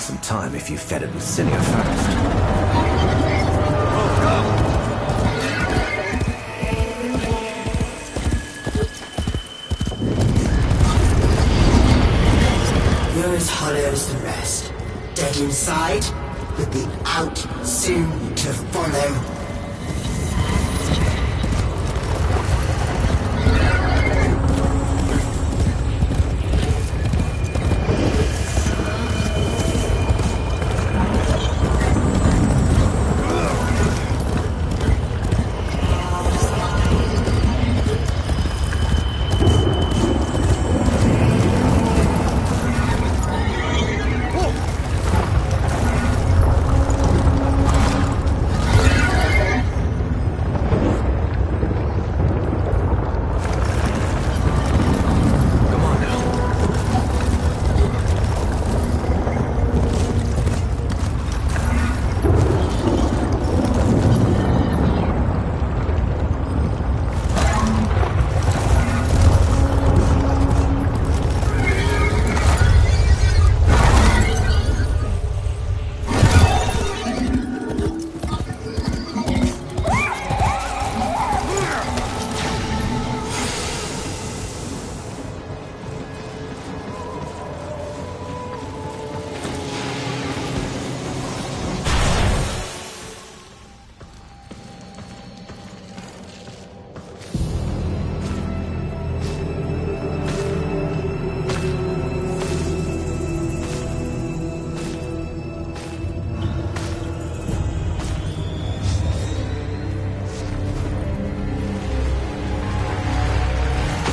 some time if you fed it with cilia first. You're as hollow as the rest. Dead inside, with the out soon to follow.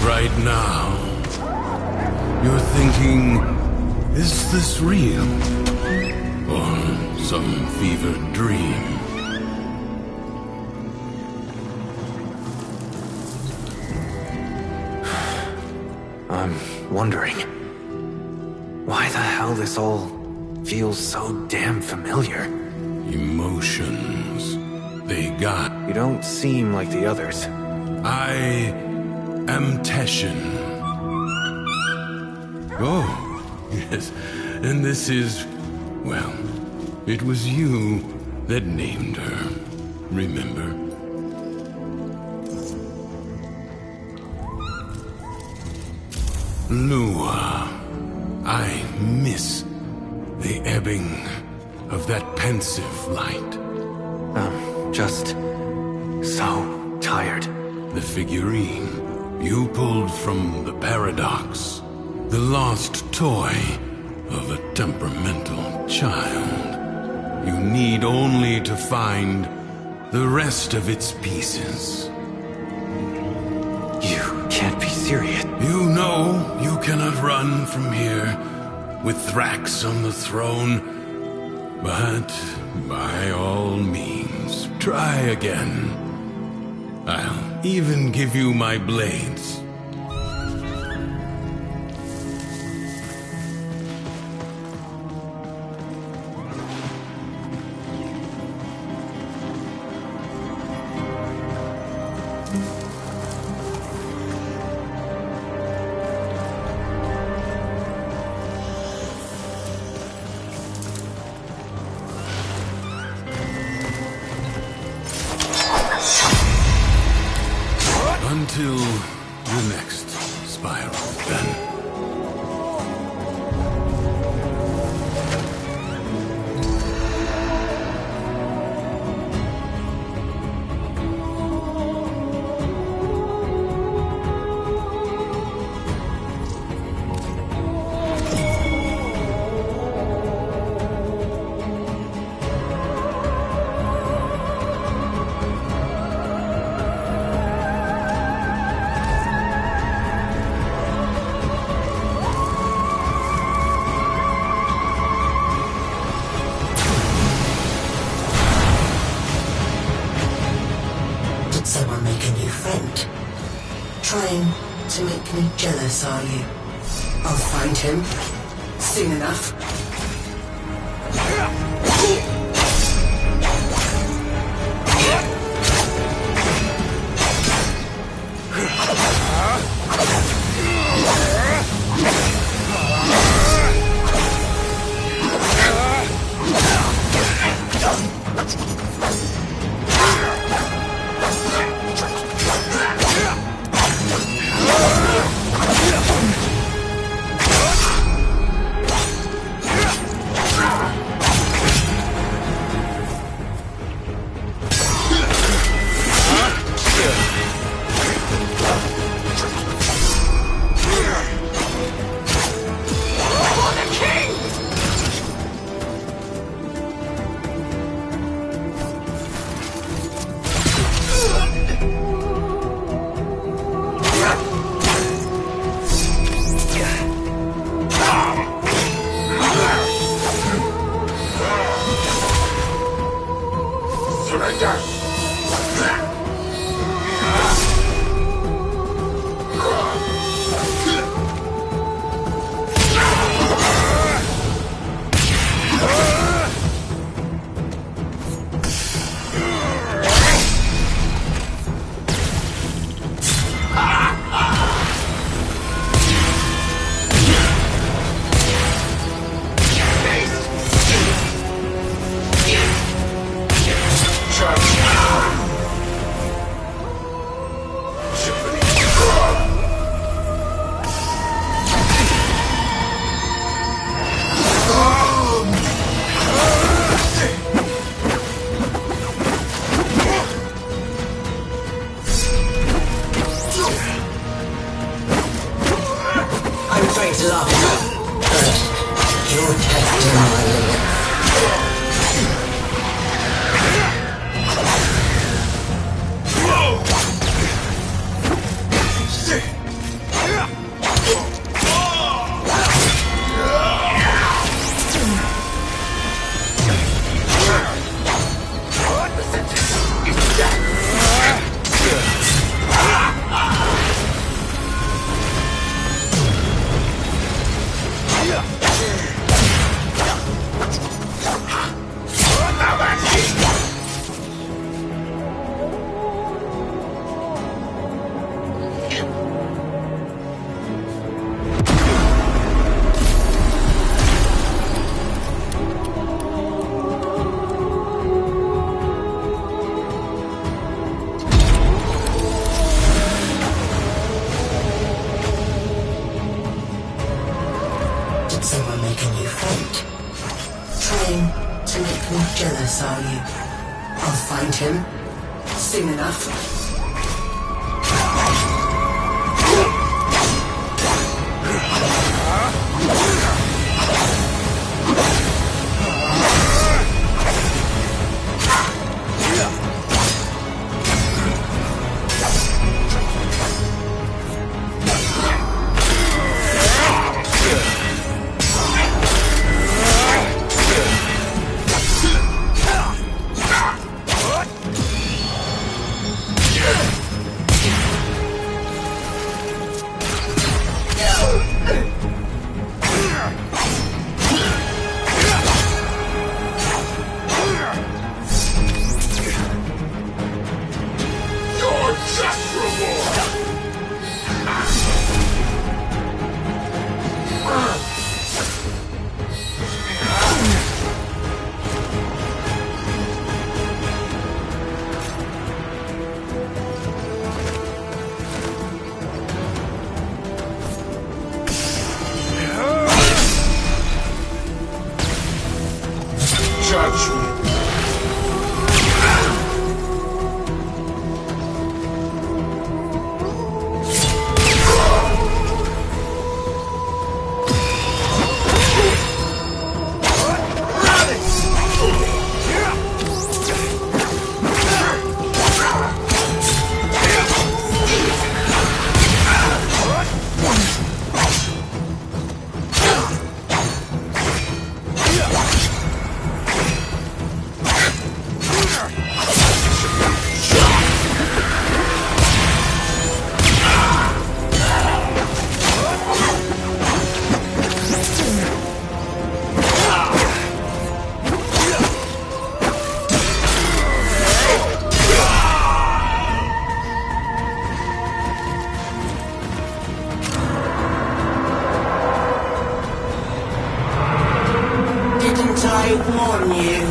Right now, you're thinking, is this real? Or some fevered dream? I'm wondering, why the hell this all feels so damn familiar? Emotions. They got... You don't seem like the others. I am Teshin. Oh, yes. And this is... well, it was you that named her. Remember? Lua. I miss the ebbing of that pensive light. I'm just so tired. The figurine you pulled from the paradox. The lost toy of a temperamental child. You need only to find the rest of its pieces. You can't be serious. You know you cannot run from here with Thrax on the throne, but by all means, try again. I'll even give you my blades. Until the next spiral, then. Someone make a new friend. Trying to make me jealous, are you? I'll find him soon enough. I'm trying to laugh at you, but you're testing my limits. Did someone make a new friend? Trying to make me jealous, are you? I'll find him soon enough. I warn you.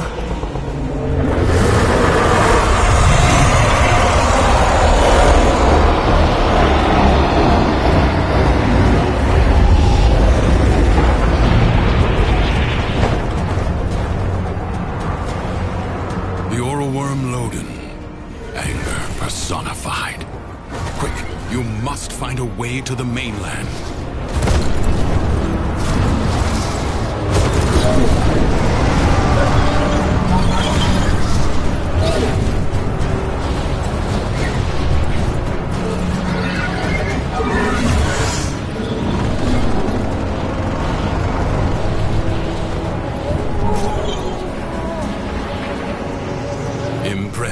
Anger personified. Quick, you must find a way to the mainland.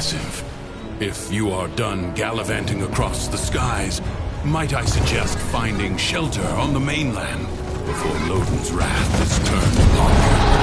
impressive. If you are done gallivanting across the skies, might I suggest finding shelter on the mainland before Loden's wrath is turned upon you?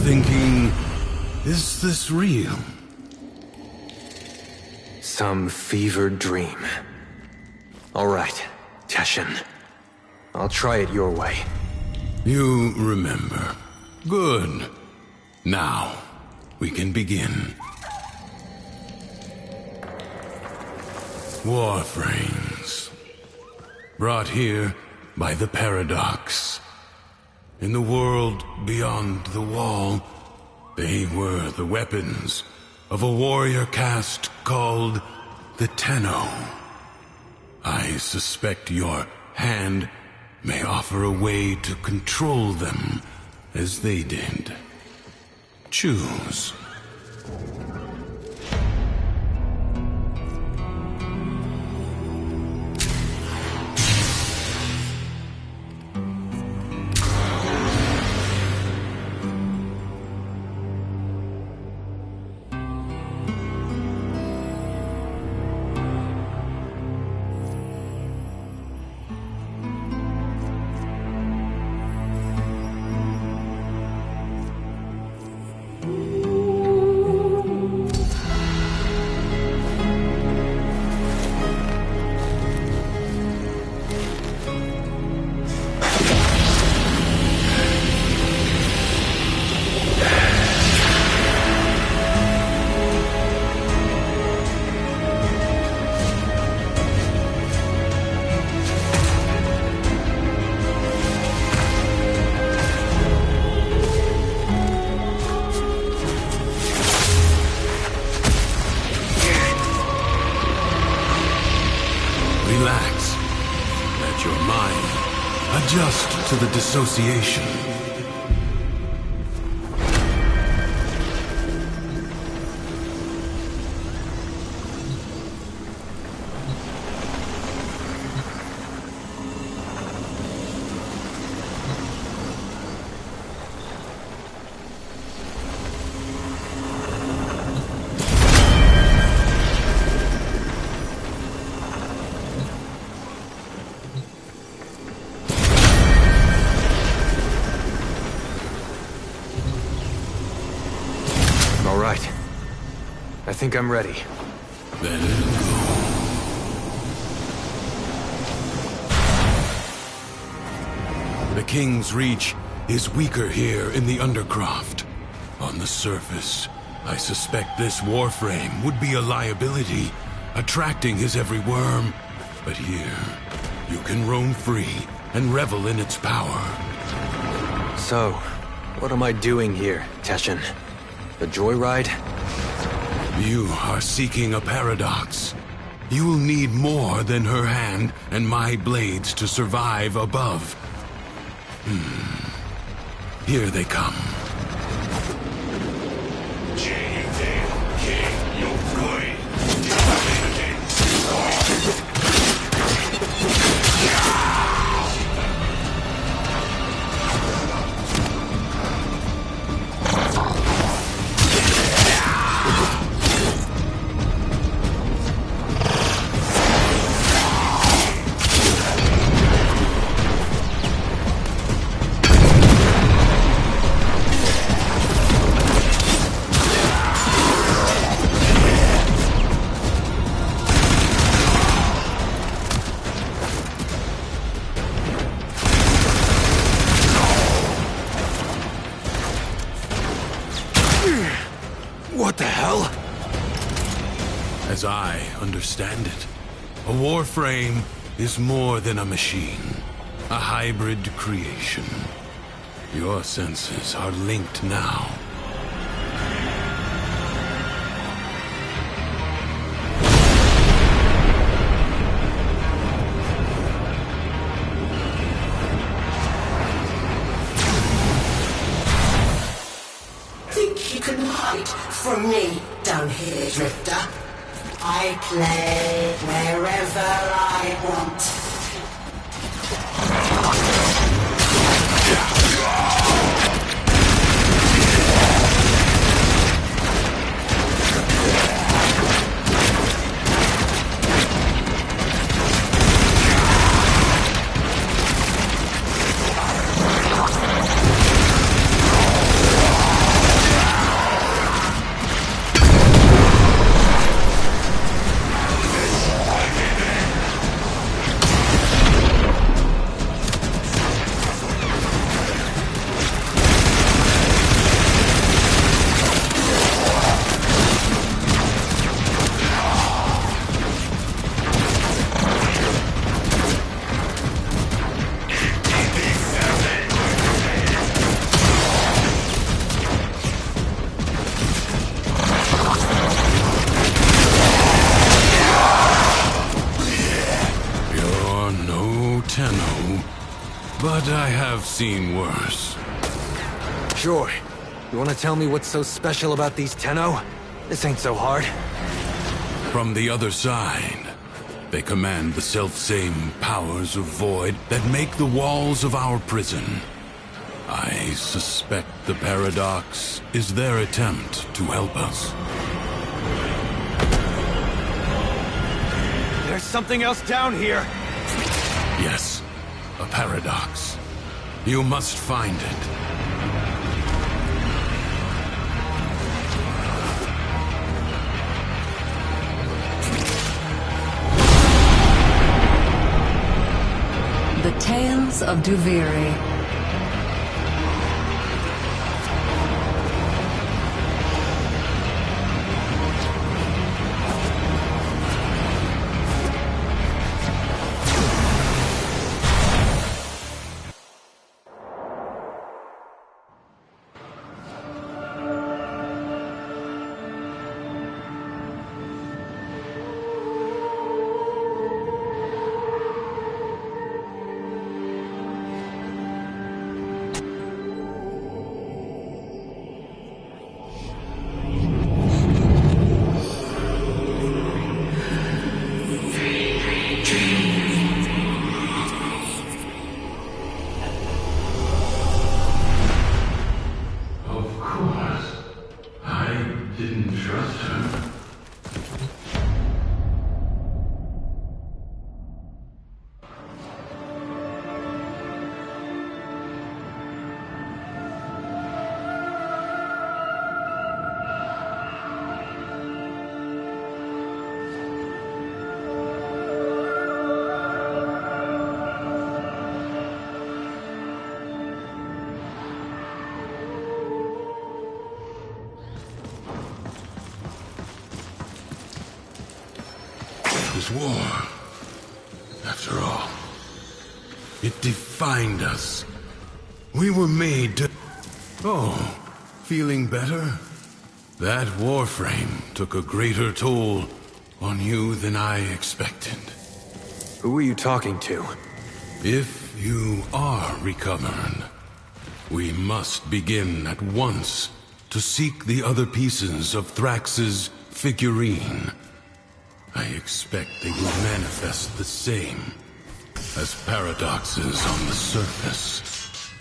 Thinking, is this real? Some fevered dream. All right, Teshin. I'll try it your way. You remember. Good. Now, we can begin. Warframes. Brought here by the Paradox. In the world beyond the wall, they were the weapons of a warrior caste called the Tenno. I suspect your hand may offer a way to control them as they did. Choose. Relax. Let your mind adjust to the dissociation. All right. I think I'm ready. Then go. The King's Reach is weaker here in the Undercroft. On the surface, I suspect this Warframe would be a liability, attracting his every worm. But here, you can roam free and revel in its power. So, what am I doing here, Teshin? A joyride? You are seeking a paradox. You will need more than her hand and my blades to survive above. Here they come. What the hell? As I understand it, a Warframe is more than a machine, a hybrid creation. Your senses are linked now. from me down here, Drifter. I play wherever I want. But I have seen worse. Sure. You wanna tell me what's so special about these Tenno? This ain't so hard. From the other side, they command the self-same powers of void that make the walls of our prison. I suspect the paradox is their attempt to help us. There's something else down here! Yes, a paradox. You must find it. The Tales of Duviri. War, after all. It defined us. We were made to... Oh, feeling better? That Warframe took a greater toll on you than I expected. Who are you talking to? If you are recovered, we must begin at once to seek the other pieces of Thrax's figurine. I expect they will manifest the same as paradoxes on the surface.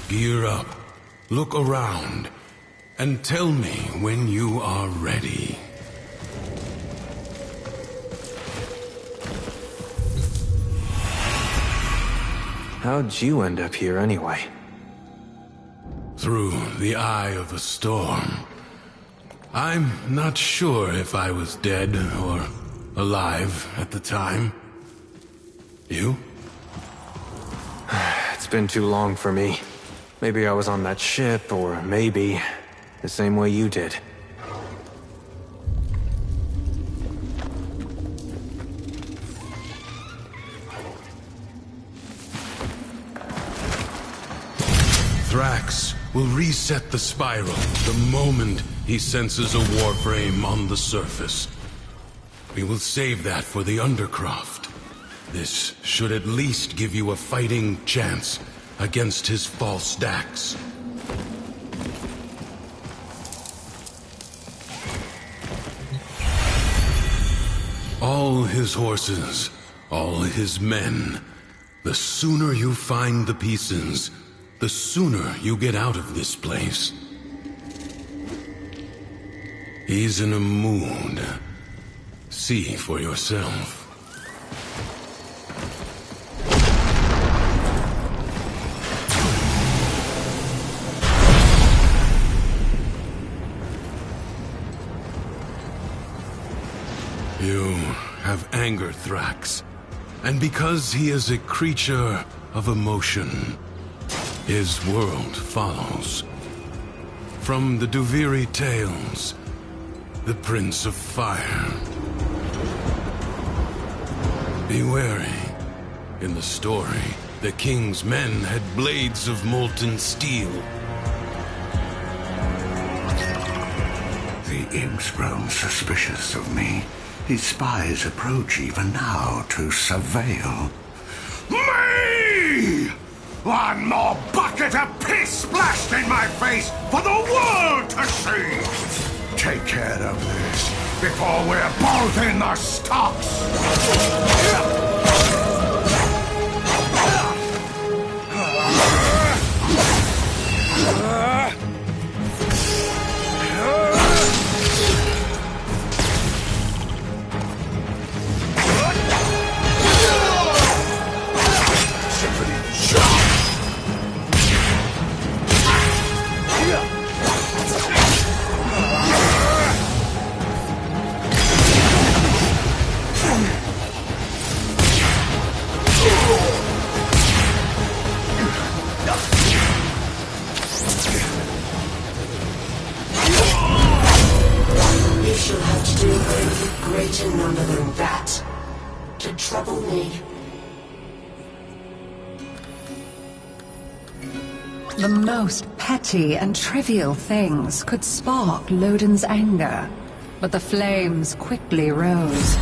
Gear up, look around, and tell me when you are ready. How'd you end up here anyway? Through the eye of a storm. I'm not sure if I was dead or alive at the time. You? It's been too long for me. Maybe I was on that ship, or maybe the same way you did. Thrax will reset the spiral the moment he senses a Warframe on the surface. We will save that for the Undercroft. This should at least give you a fighting chance against his false stacks. All his horses, all his men. The sooner you find the pieces, the sooner you get out of this place. He's in a mood. See for yourself. You have anger, Thrax. And because he is a creature of emotion, his world follows. From the Duviri tales, the Prince of Fire. Be wary. In the story, the king's men had blades of molten steel. The imp's grown suspicious of me. His spies approach even now to surveil. Me! One more bucket of piss splashed in my face for the world to see! Take care of this before we're both in the stocks! The most petty and trivial things could spark Lodin's anger, but the flames quickly rose.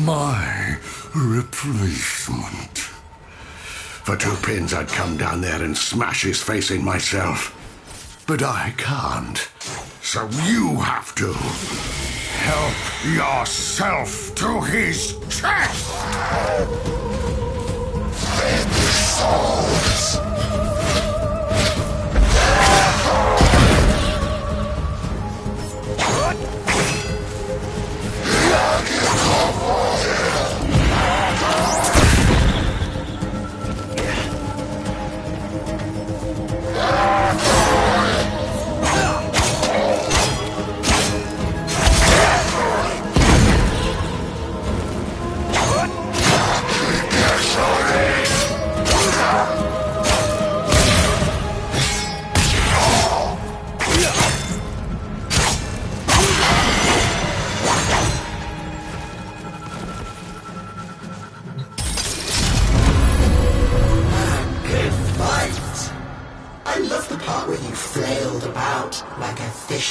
My replacement. For 2 pins, I'd come down there and smash his face in myself. But I can't. So you have to. Help yourself to his chest! Then the souls.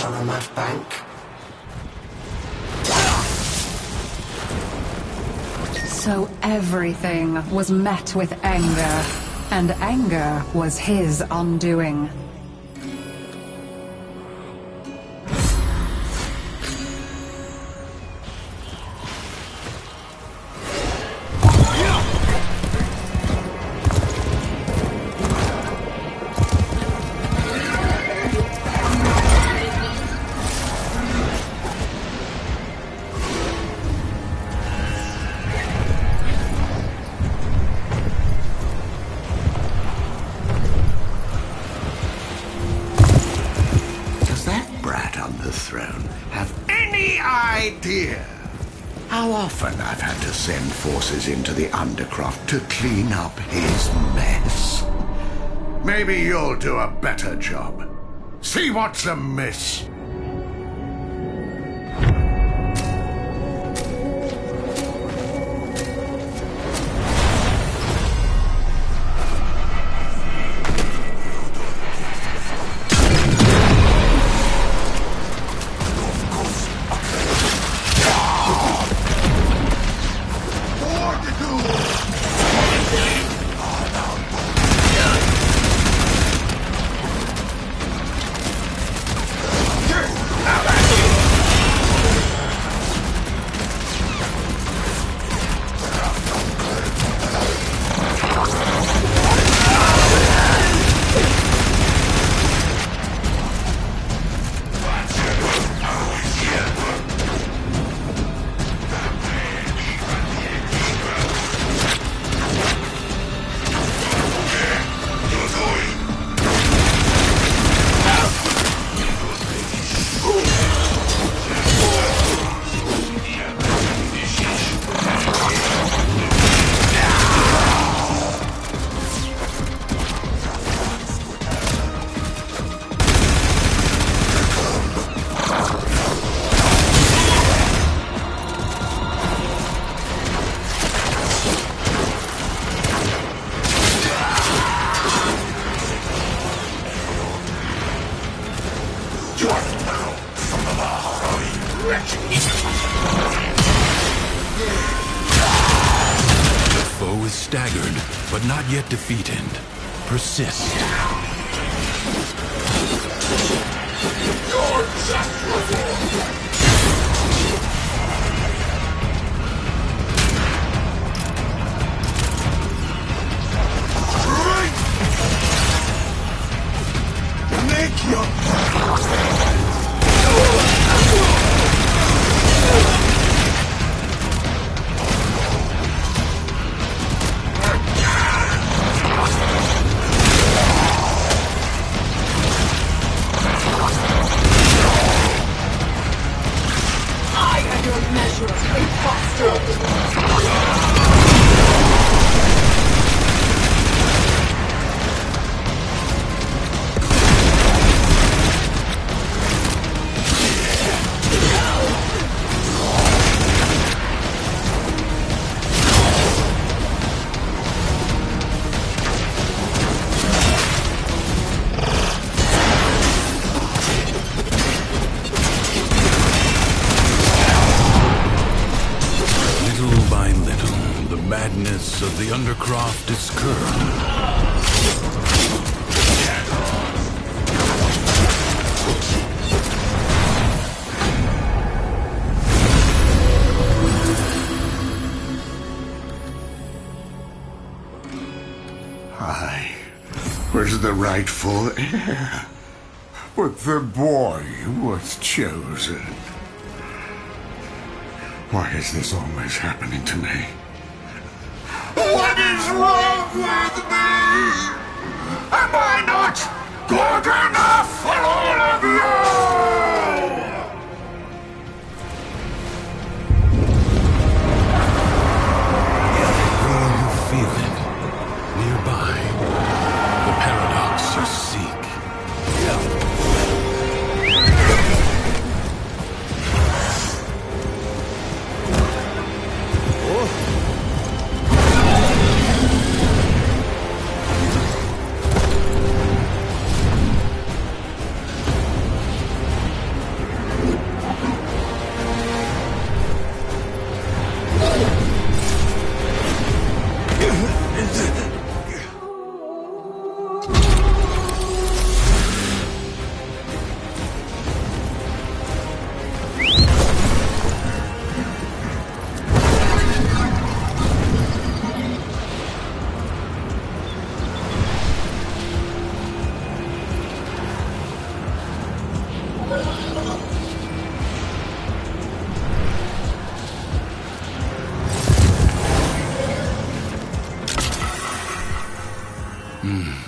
On a mud bank. So everything was met with anger, and anger was his undoing. idea how often I've had to send forces into the Undercroft to clean up his mess. Maybe you'll do a better job. See what's amiss. The foe is staggered, but not yet defeated. Persist. Madness of the Undercroft is curbed. I was the rightful heir, but the boy was chosen. Why is this always happening to me? What is wrong with me? Am I not good enough for all of you? You feel it. Nearby, the paradox you seek.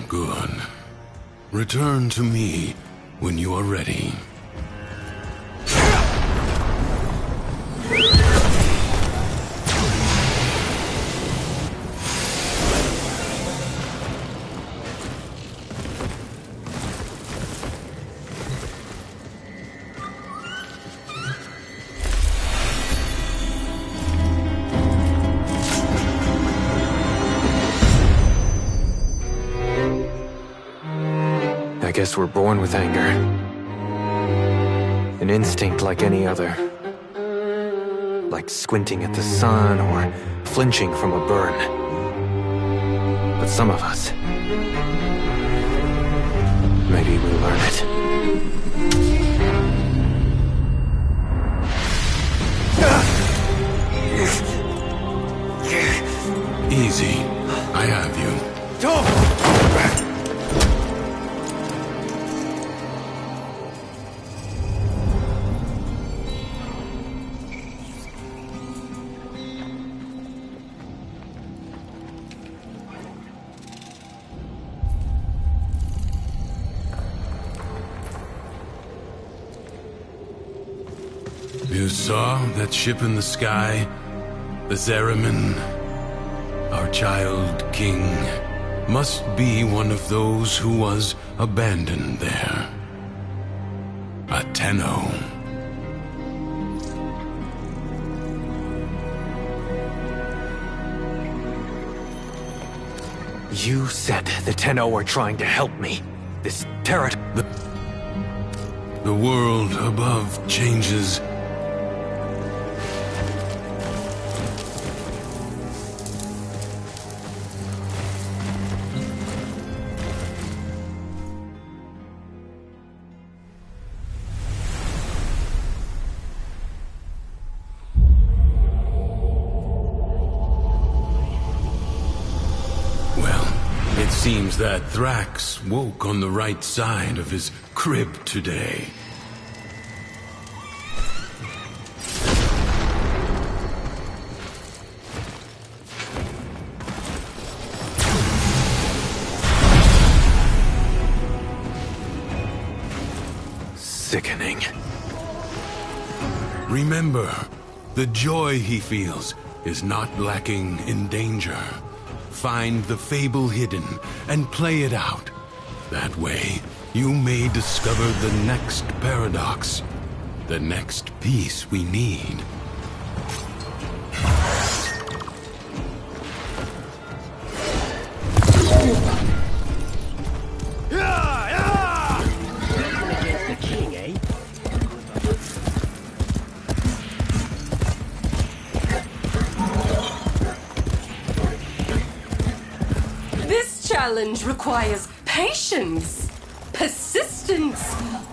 Good. Return to me when you are ready. I guess we're born with anger. An instinct like any other. Like squinting at the sun or flinching from a burn. But some of us... maybe we'll learn it. Easy. I have you. You saw that ship in the sky? The Zeramin? Our child king must be one of those who was abandoned there. A Tenno. You said the Tenno were trying to help me. This turret... The world above changes. Seems that Thrax woke on the right side of his crib today. Sickening. Remember, the joy he feels is not lacking in danger. Find the fable hidden and play it out. That way, you may discover the next paradox, the next piece we need. Challenge requires patience, persistence,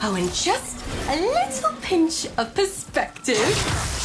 oh, and just a little pinch of perspective.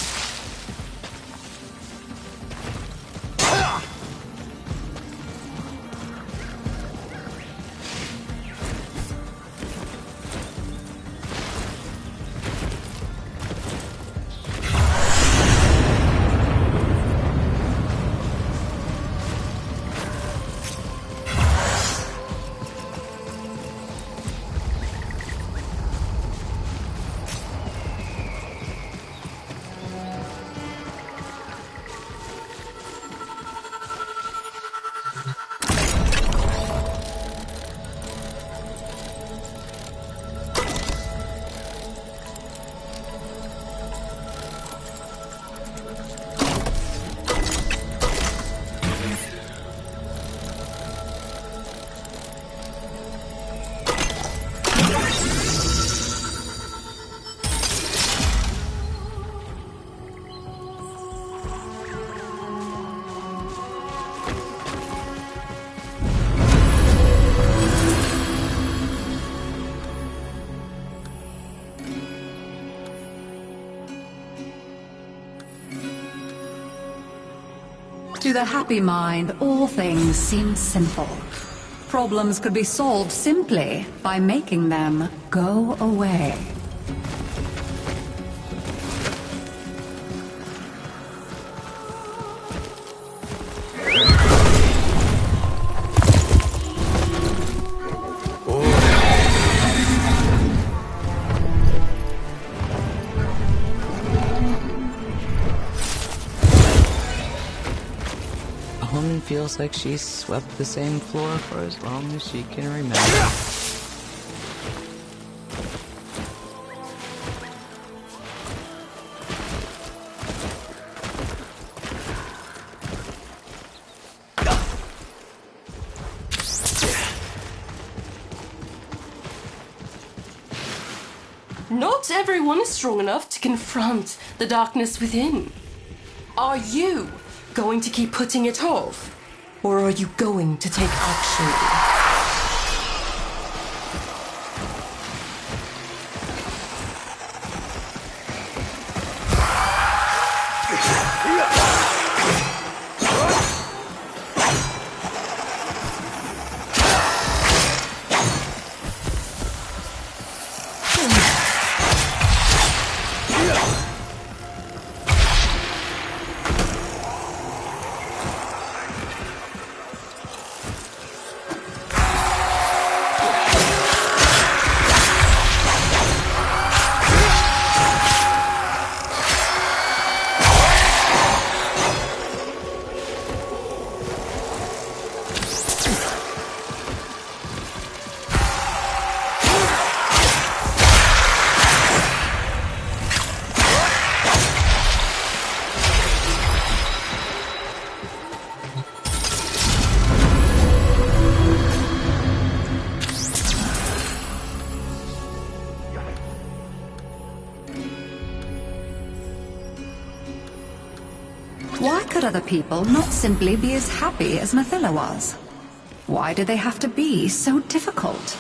To the happy mind, all things seem simple. Problems could be solved simply by making them go away. Feels like she's swept the same floor for as long as she can remember. Not everyone is strong enough to confront the darkness within. Are you going to keep putting it off? Or are you going to take action? Why could other people not simply be as happy as Mathila was? Why did they have to be so difficult?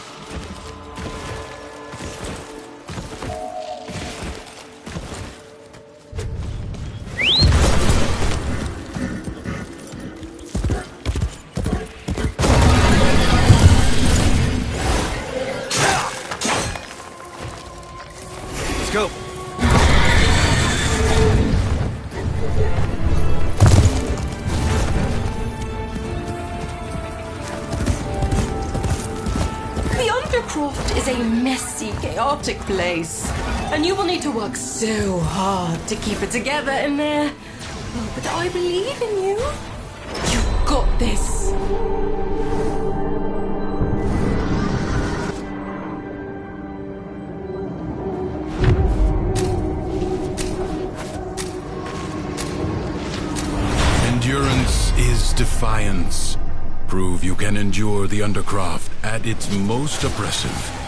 Let's go. Undercroft is a messy, chaotic place, and you will need to work so hard to keep it together in there. Oh, but I believe in you. You've got this. Endurance is defiance. Prove you can endure the Undercroft at its most oppressive.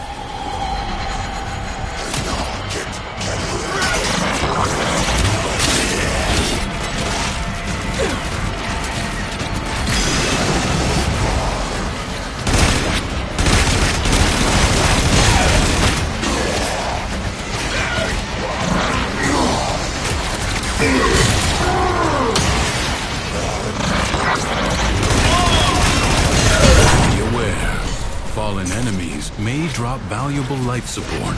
Fallen enemies may drop valuable life support.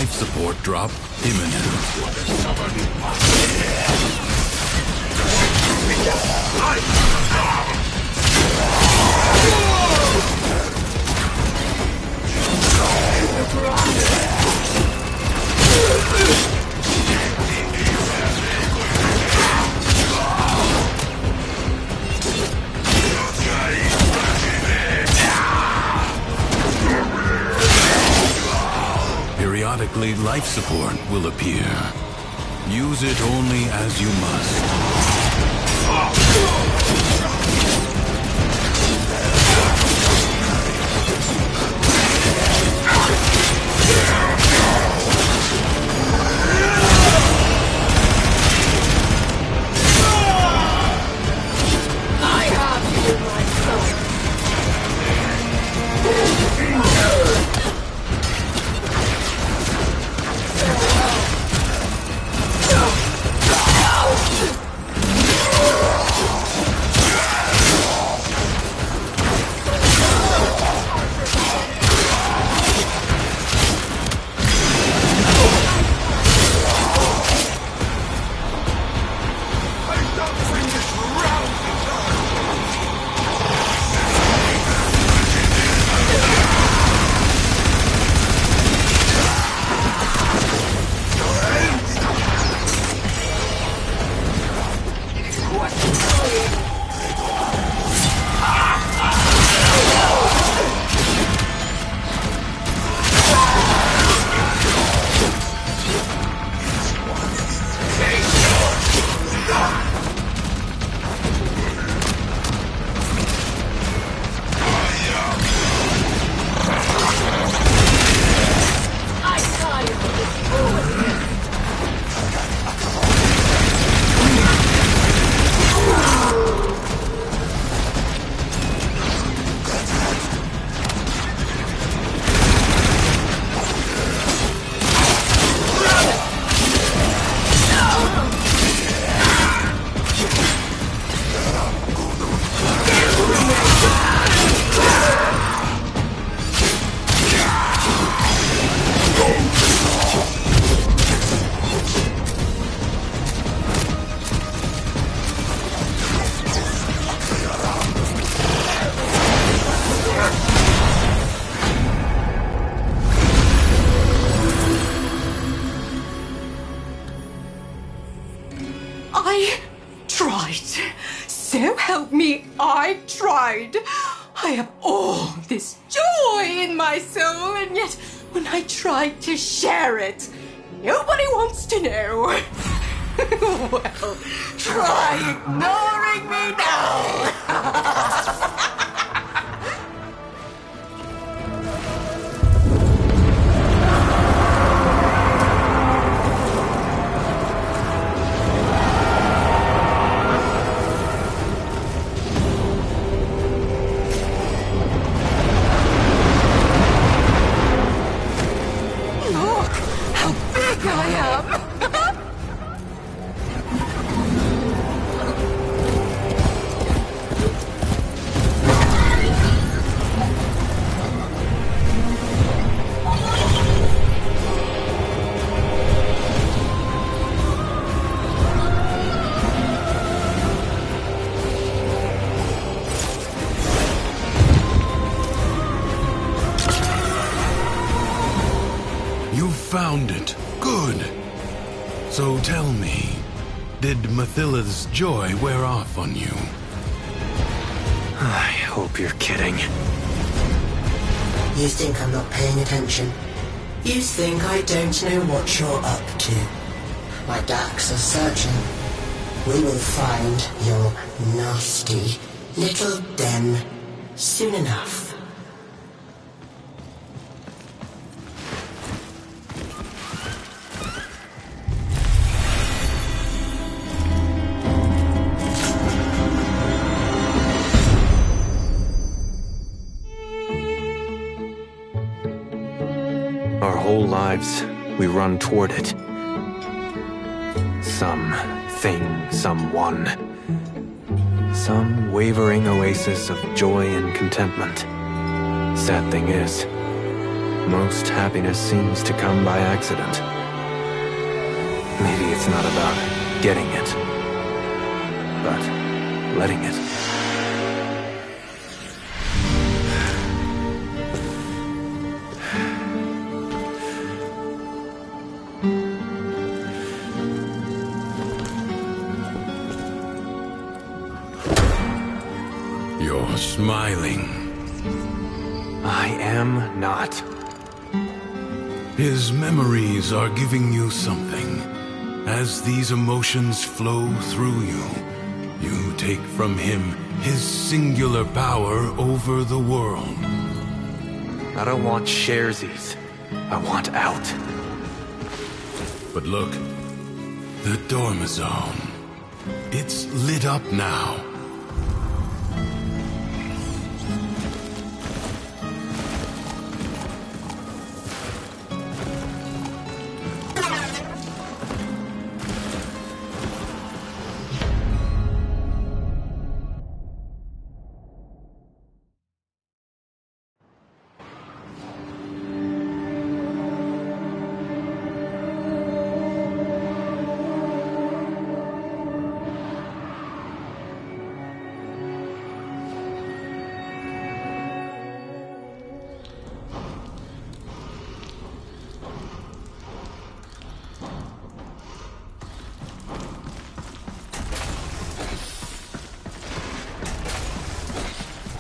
life support drop imminent. Periodically, life support will appear. Use it only as you must. I tried. So help me, I tried. I have all this joy in my soul, and yet when I tried to share it, nobody wants to know. Well, try ignoring me now. Found it. Good. So tell me, did Mathilla's joy wear off on you? I hope you're kidding. You think I'm not paying attention? You think I don't know what you're up to? My darks are searching. We will find your nasty little den soon enough. Our whole lives, we run toward it. Some thing, someone. Some wavering oasis of joy and contentment. Sad thing is, Most happiness seems to come by accident. Maybe it's not about getting it, but letting it. You're smiling. I am not. His memories are giving you something. As these emotions flow through you, you take from him his singular power over the world. I don't want sharesies. I want out. But look, the Dormizone. It's lit up now.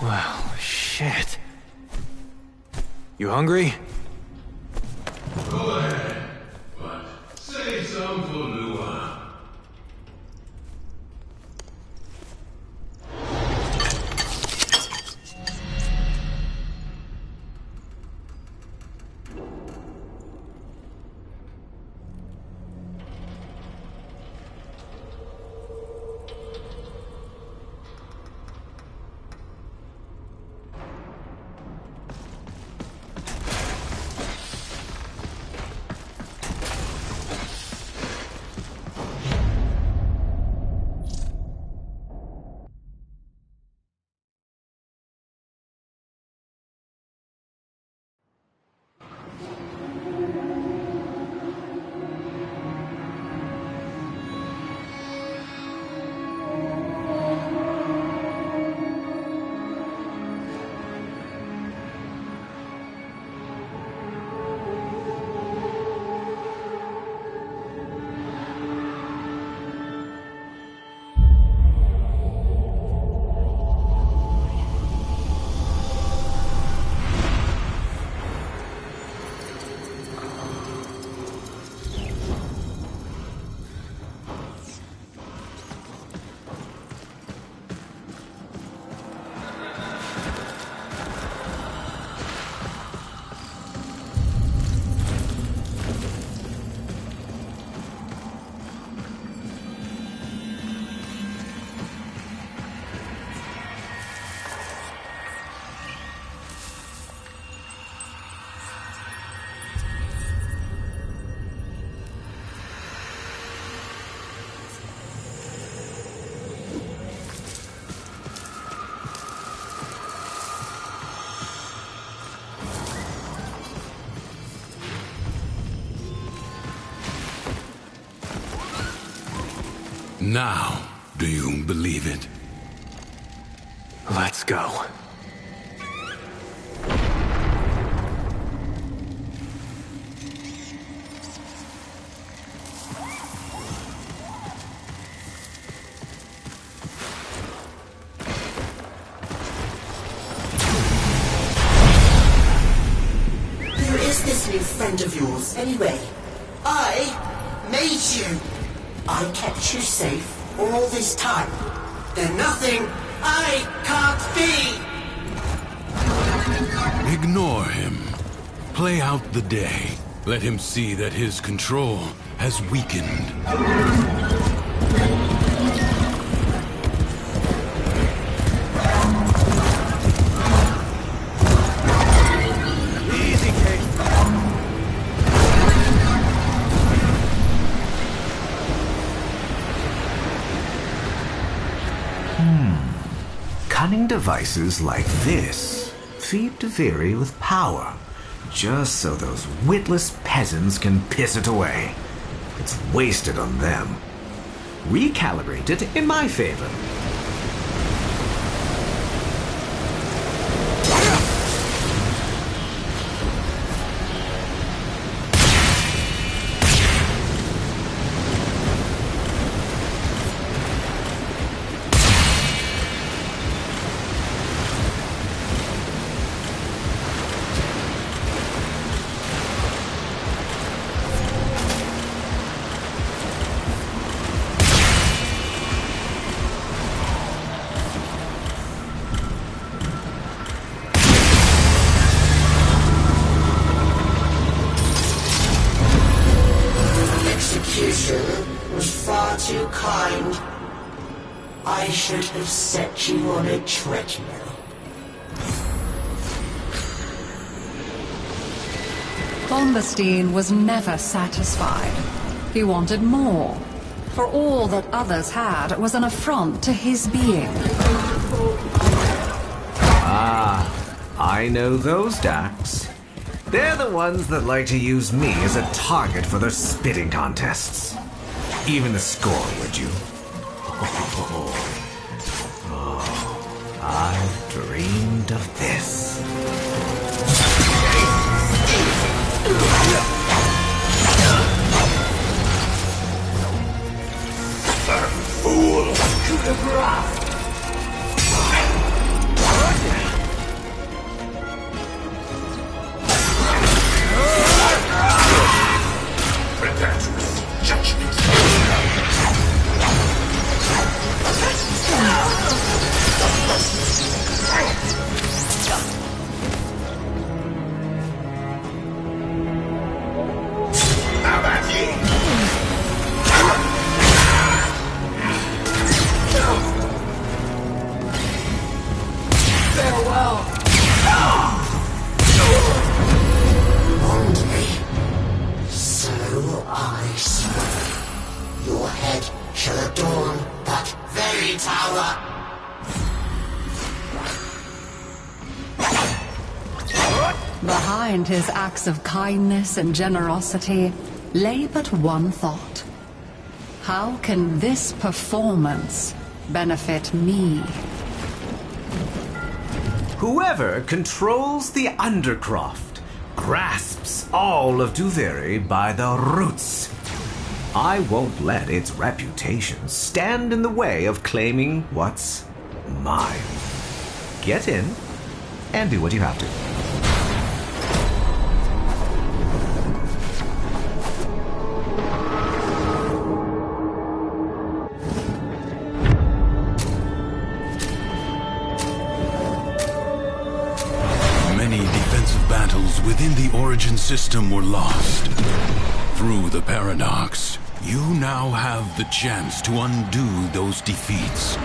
Wow, shit. You hungry? Go ahead, but save some for Lua. Now, do you believe it? Let's go. Who is this new friend of yours, anyway? I made you. I kept you safe all this time. There's nothing I can't be. Ignore him. Play out the day. Let him see that his control has weakened. Cunning devices like this feed Deviri with power, just so those witless peasants can piss it away. It's wasted on them. Recalibrate it in my favor. Was far too kind. I should have set you on a treadmill. Bombestein was never satisfied. He wanted more. For all that others had was an affront to his being. Ah, I know those Dax. They're the ones that like to use me as a target for their spitting contests. Even the score, would you? Oh, I've dreamed of this. Fool! To the ground! Behind his acts of kindness and generosity lay but one thought. How can this performance benefit me? Whoever controls the Undercroft grasps all of Duviri by the roots. I won't let its reputation stand in the way of claiming what's mine. Get in and do what you have to. Within the Origin system were lost. Through the paradox, you now have the chance to undo those defeats.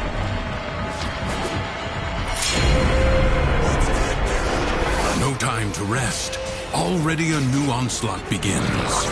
No time to rest. Already a new onslaught begins.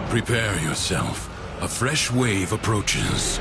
Prepare yourself. A fresh wave approaches.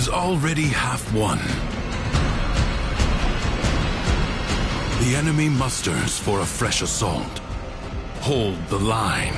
is already half won. The enemy musters for a fresh assault. Hold the line.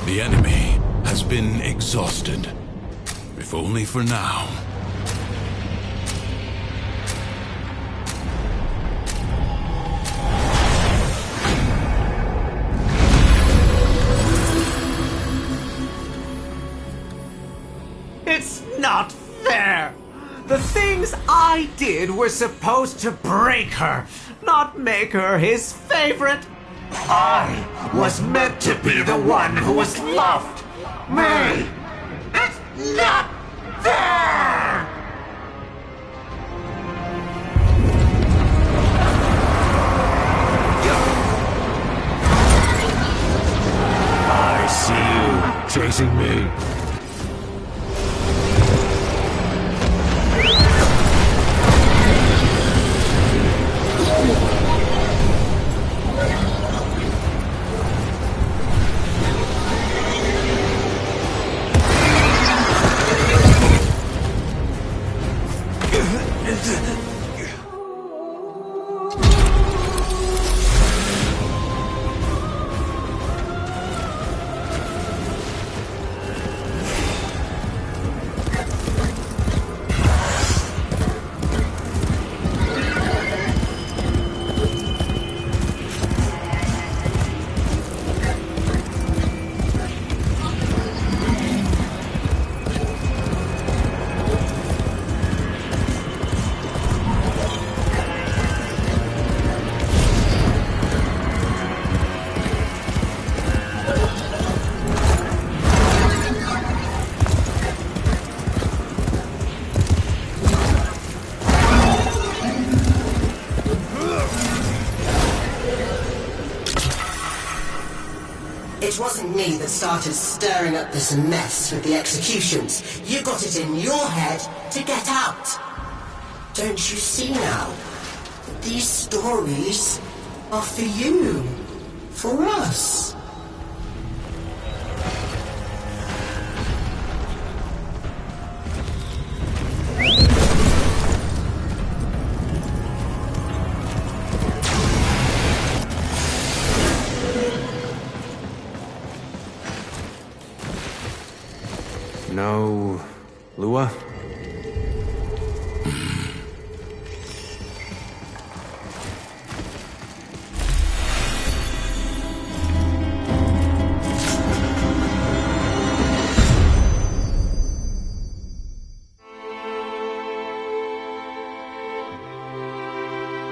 The enemy has been exhausted, if only for now. It's not fair! The things I did were supposed to break her, not make her his favorite. I was meant to be the one who was loved. Me! It's not fair! I see you chasing me. It wasn't me that started stirring up this mess with the executions. You got it in your head to get out. Don't you see now? These stories are for you. For us. No, Lua?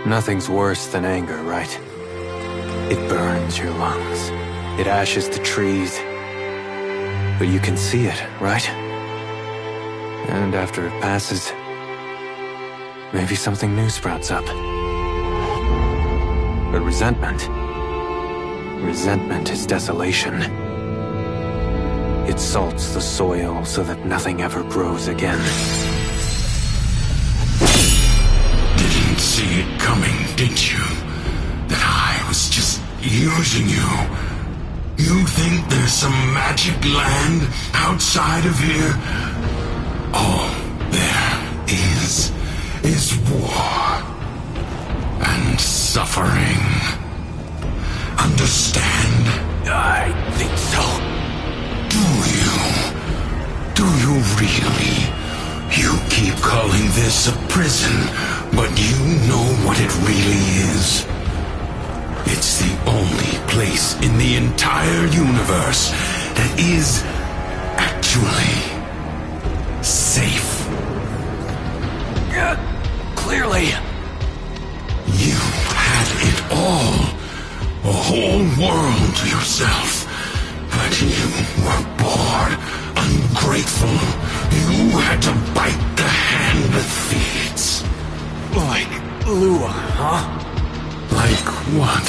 Nothing's worse than anger, right? It burns your lungs. It ashes the trees. But you can see it, right? And after it passes, maybe something new sprouts up. But resentment is desolation. It salts the soil so that nothing ever grows again. Didn't see it coming, did you? That I was just using you. You think there's some magic land outside of here? Oh, there. is war and suffering. Understand? I think so. Do you really? You keep calling this a prison, but you know what it really is. It's the only place in the entire universe that is actually safe. Clearly. You had it all. A whole world to yourself. But you were bored, ungrateful. You had to bite the hand that feeds. Like Lua, huh? Like what?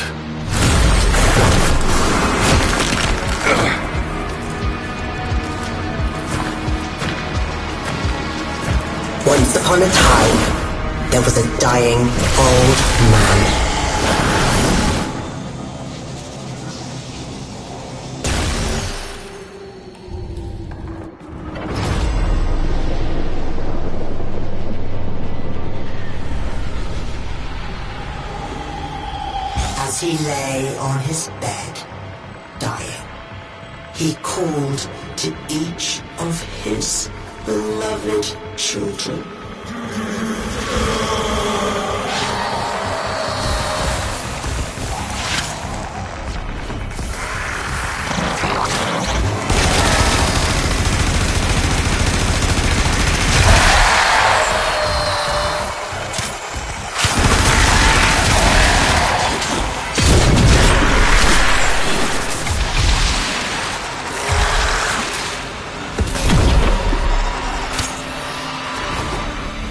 Once upon a time, there was a dying old man. As he lay on his bed, dying, he called to each of his beloved children.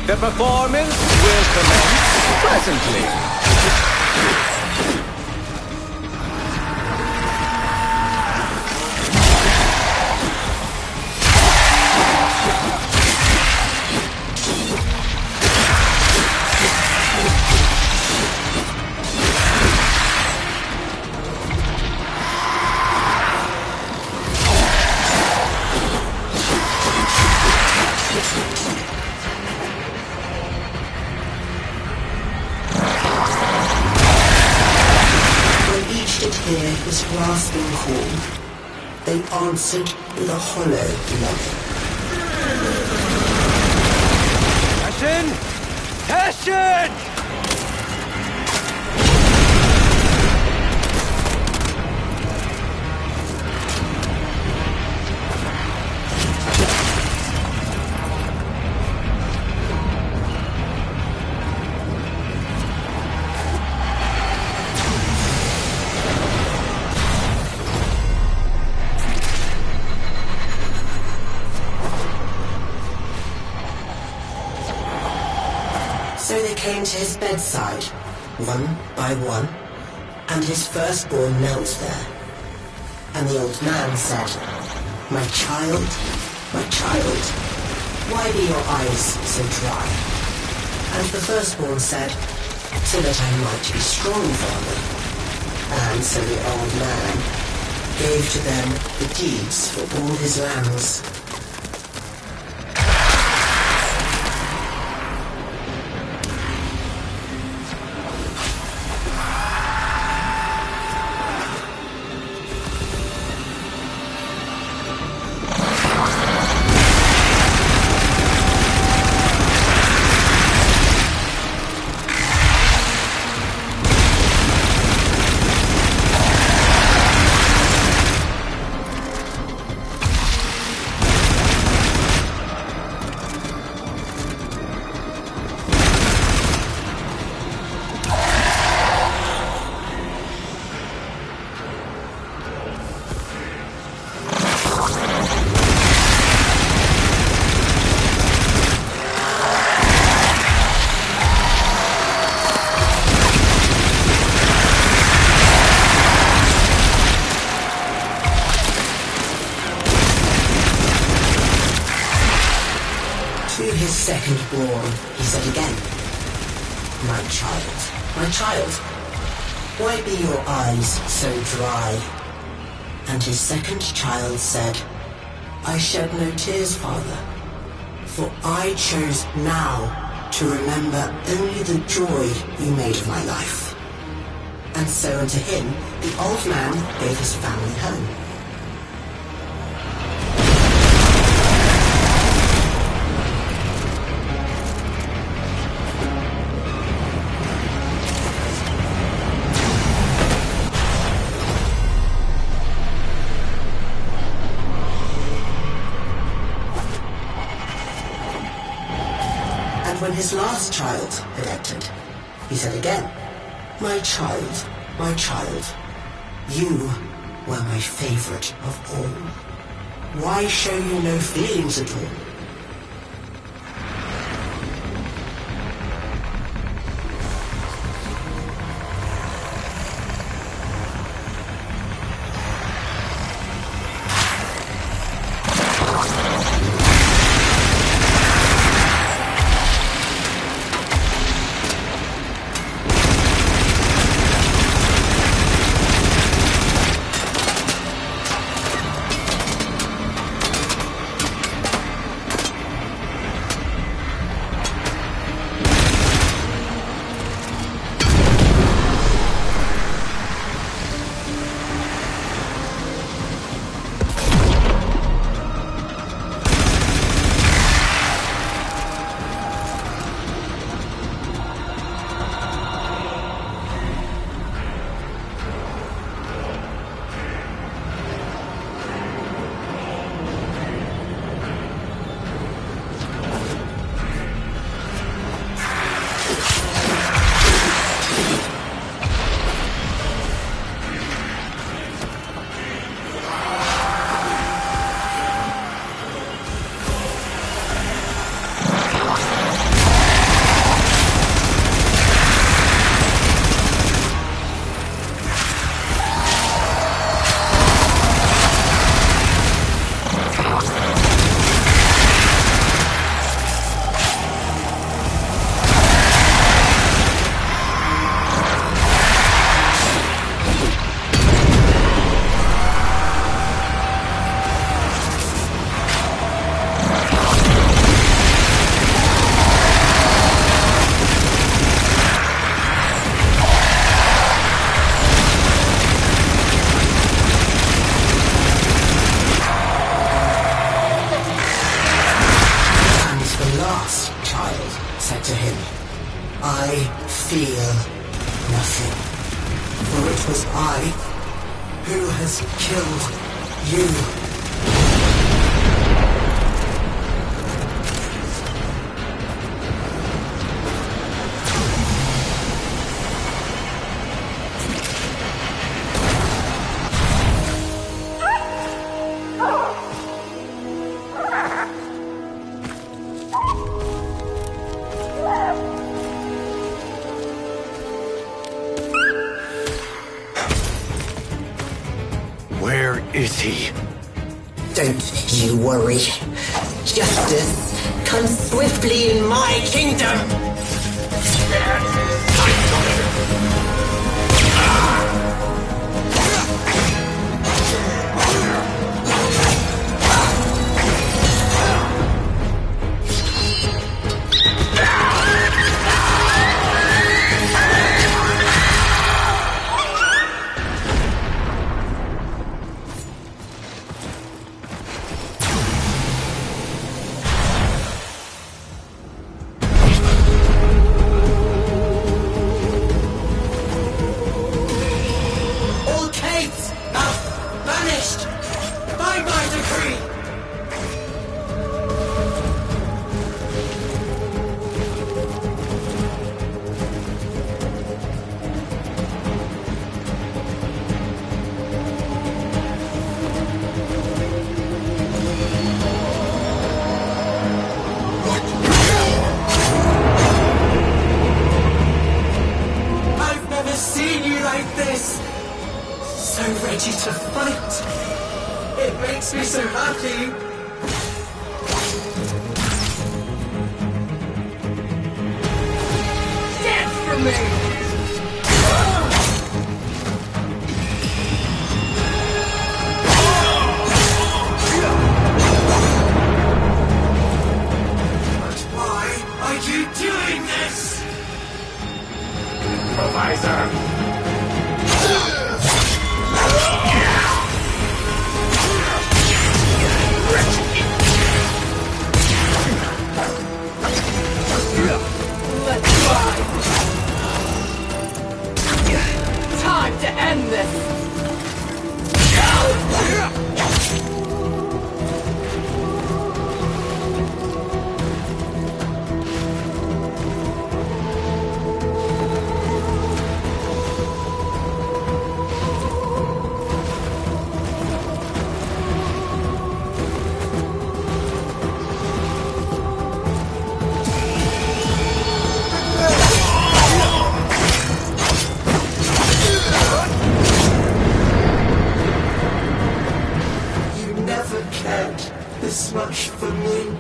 The performance will commence presently. Hear his rasping call, they answered with a hollow longing. Passion! Passion! So they came to his bedside, one by one, and his firstborn knelt there. And the old man said, my child, why be your eyes so dry? And the firstborn said, so that I might be strong, father. And so the old man gave to them the deeds for all his lands. To his second-born, he said again, my child, why be your eyes so dry? And his second child said, I shed no tears, father, For I chose now to remember only the joy you made of my life. And so unto him, the old man gave his family home. When his last child had entered, he said again, my child, you were my favorite of all. Why show you no feelings at all? fear nothing. For it was I who has killed you. Where is he? Don't you worry. Justice comes swiftly in my kingdom. So ready to fight. It makes me so happy. Death for me! in this. This much for me.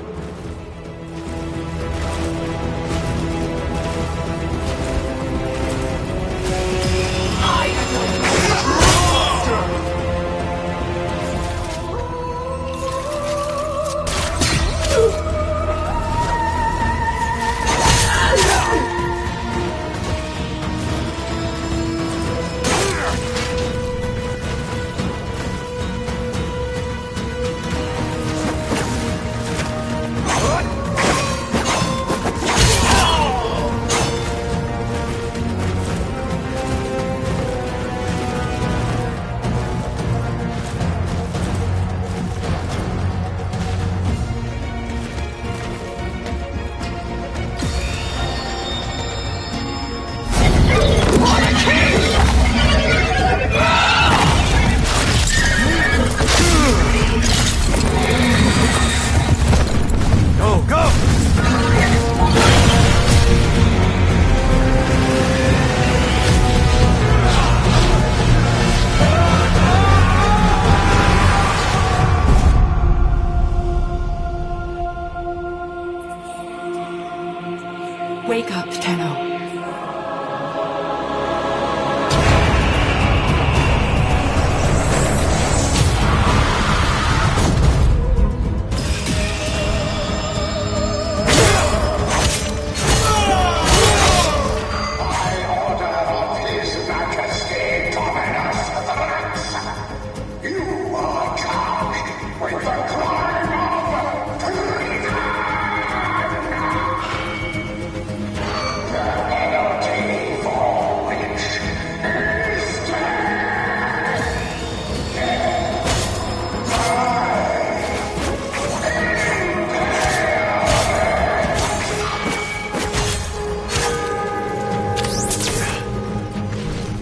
Wake up, Tenno.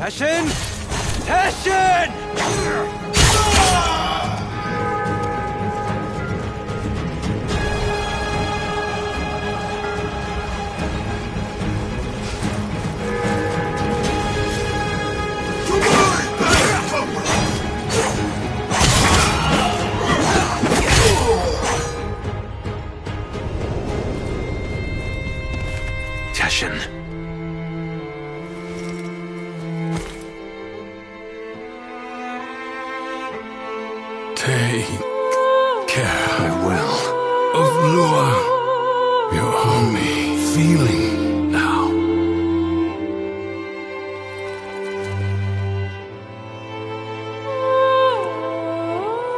Teshin! Teshin! Teshin. Take care I will. of Lua. Your army feeling now.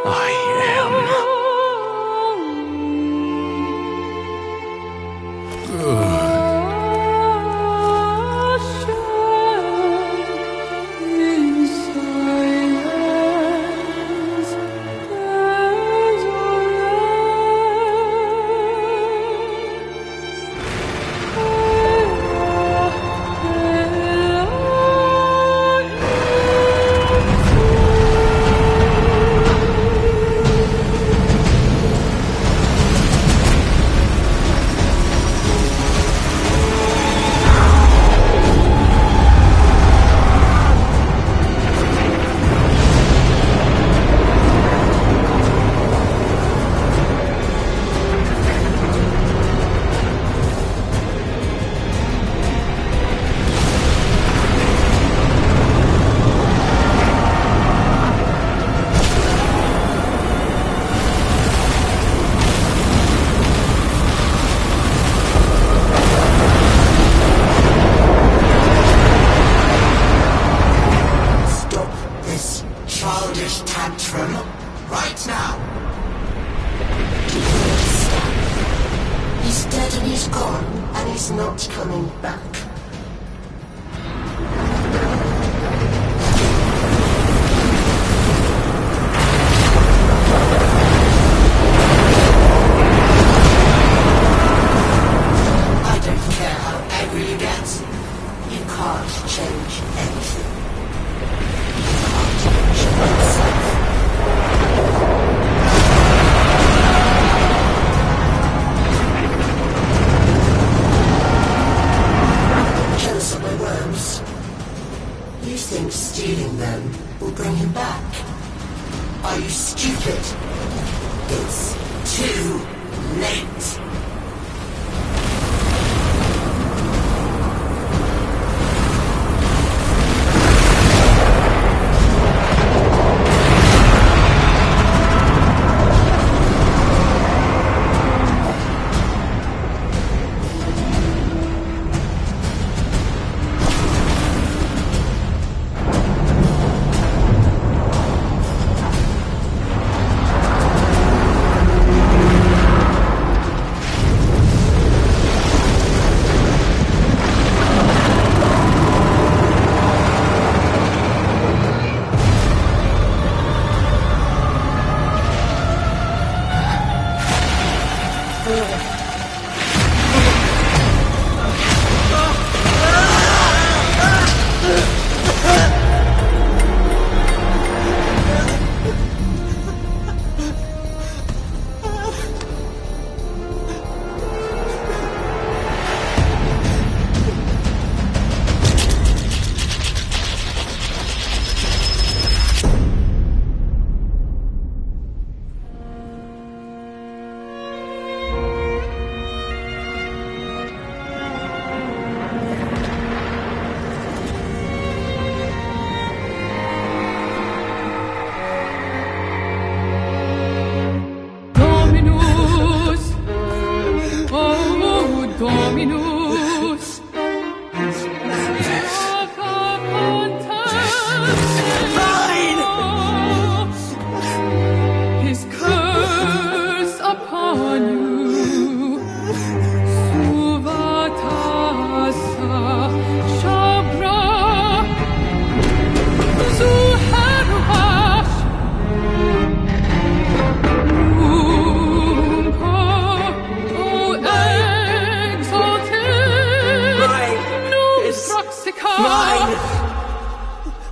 I am. Good. Childish tantrum right now. He's dead and he's gone, and he's not coming back. think stealing them will bring him back? Are you stupid? It's too late.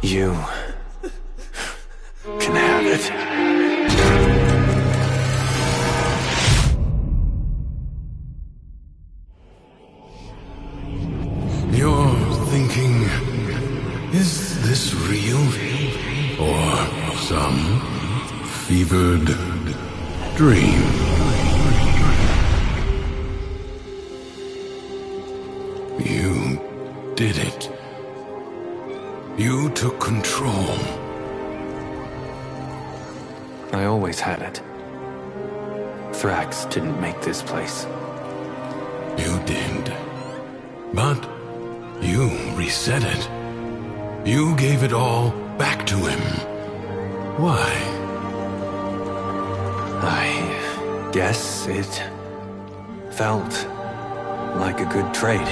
You can have it. You're thinking, is this real? Or some fevered dream? You did it. You took control. I always had it. Thrax didn't make this place. You did. But you reset it. You gave it all back to him. Why? I guess it felt like a good trade.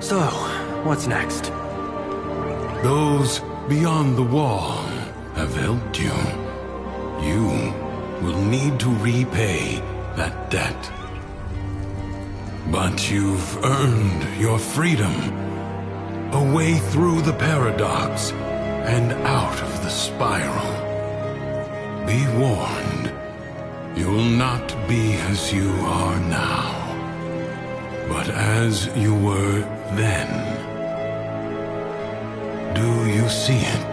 So, what's next? Those beyond the wall have helped you. You will need to repay that debt. But you've earned your freedom. A way through the paradox and out of the spiral. Be warned, you'll not be as you are now, but as you were then. Do you see it?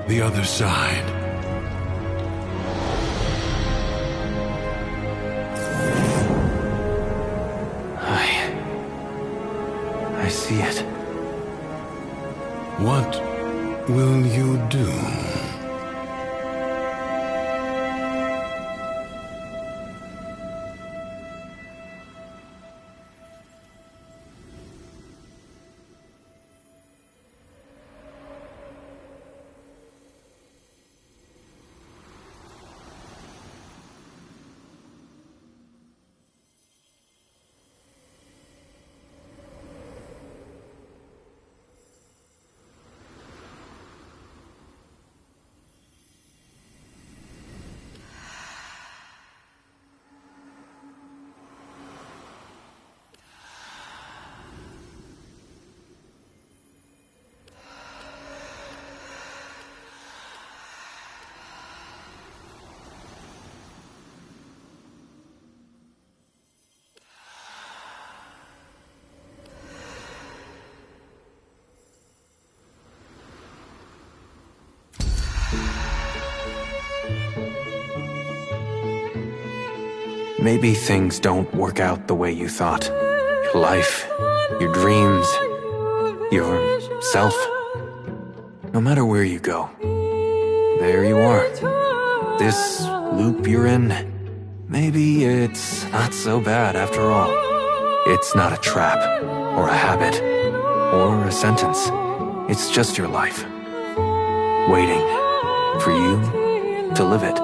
The other side. I see it. What will you do? Maybe things don't work out the way you thought. Your life, your dreams, yourself. No matter where you go, there you are. This loop you're in, maybe it's not so bad after all. It's not a trap, or a habit, or a sentence. It's just your life, waiting for you to live it.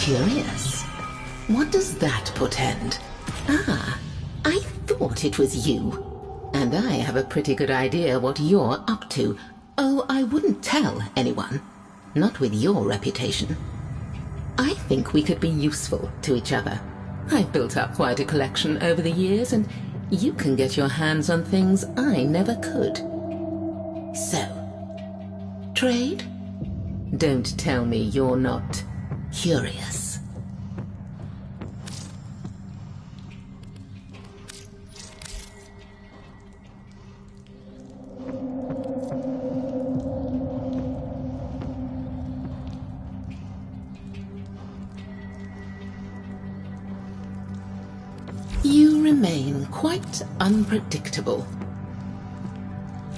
Curious. What does that portend? Ah, I thought it was you. And I have a pretty good idea what you're up to. Oh, I wouldn't tell anyone. Not with your reputation. I think we could be useful to each other. I've built up quite a collection over the years, and you can get your hands on things I never could. So, trade? Don't tell me you're not curious. You remain quite unpredictable.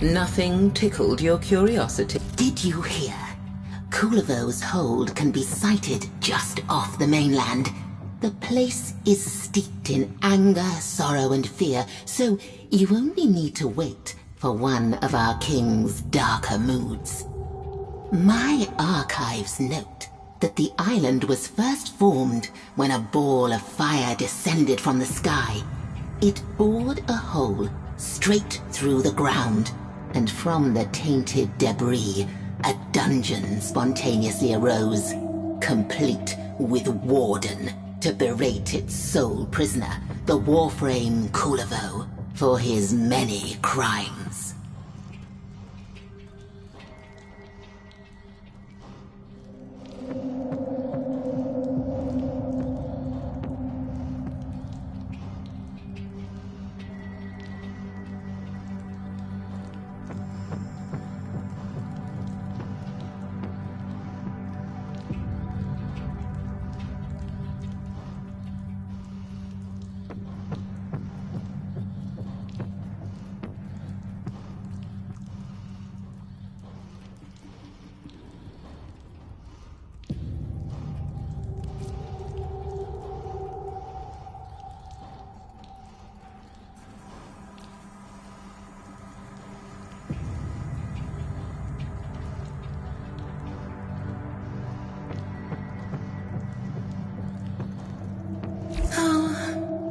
Nothing tickled your curiosity. Did you hear? Kulivo's hold can be sighted just off the mainland. The place is steeped in anger, sorrow, and fear, so you only need to wait for one of our king's darker moods. My archives note that the island was first formed when a ball of fire descended from the sky. It bored a hole straight through the ground, and from the tainted debris, a dungeon spontaneously arose, complete with warden to berate its sole prisoner, the Warframe Kulivo, for his many crimes.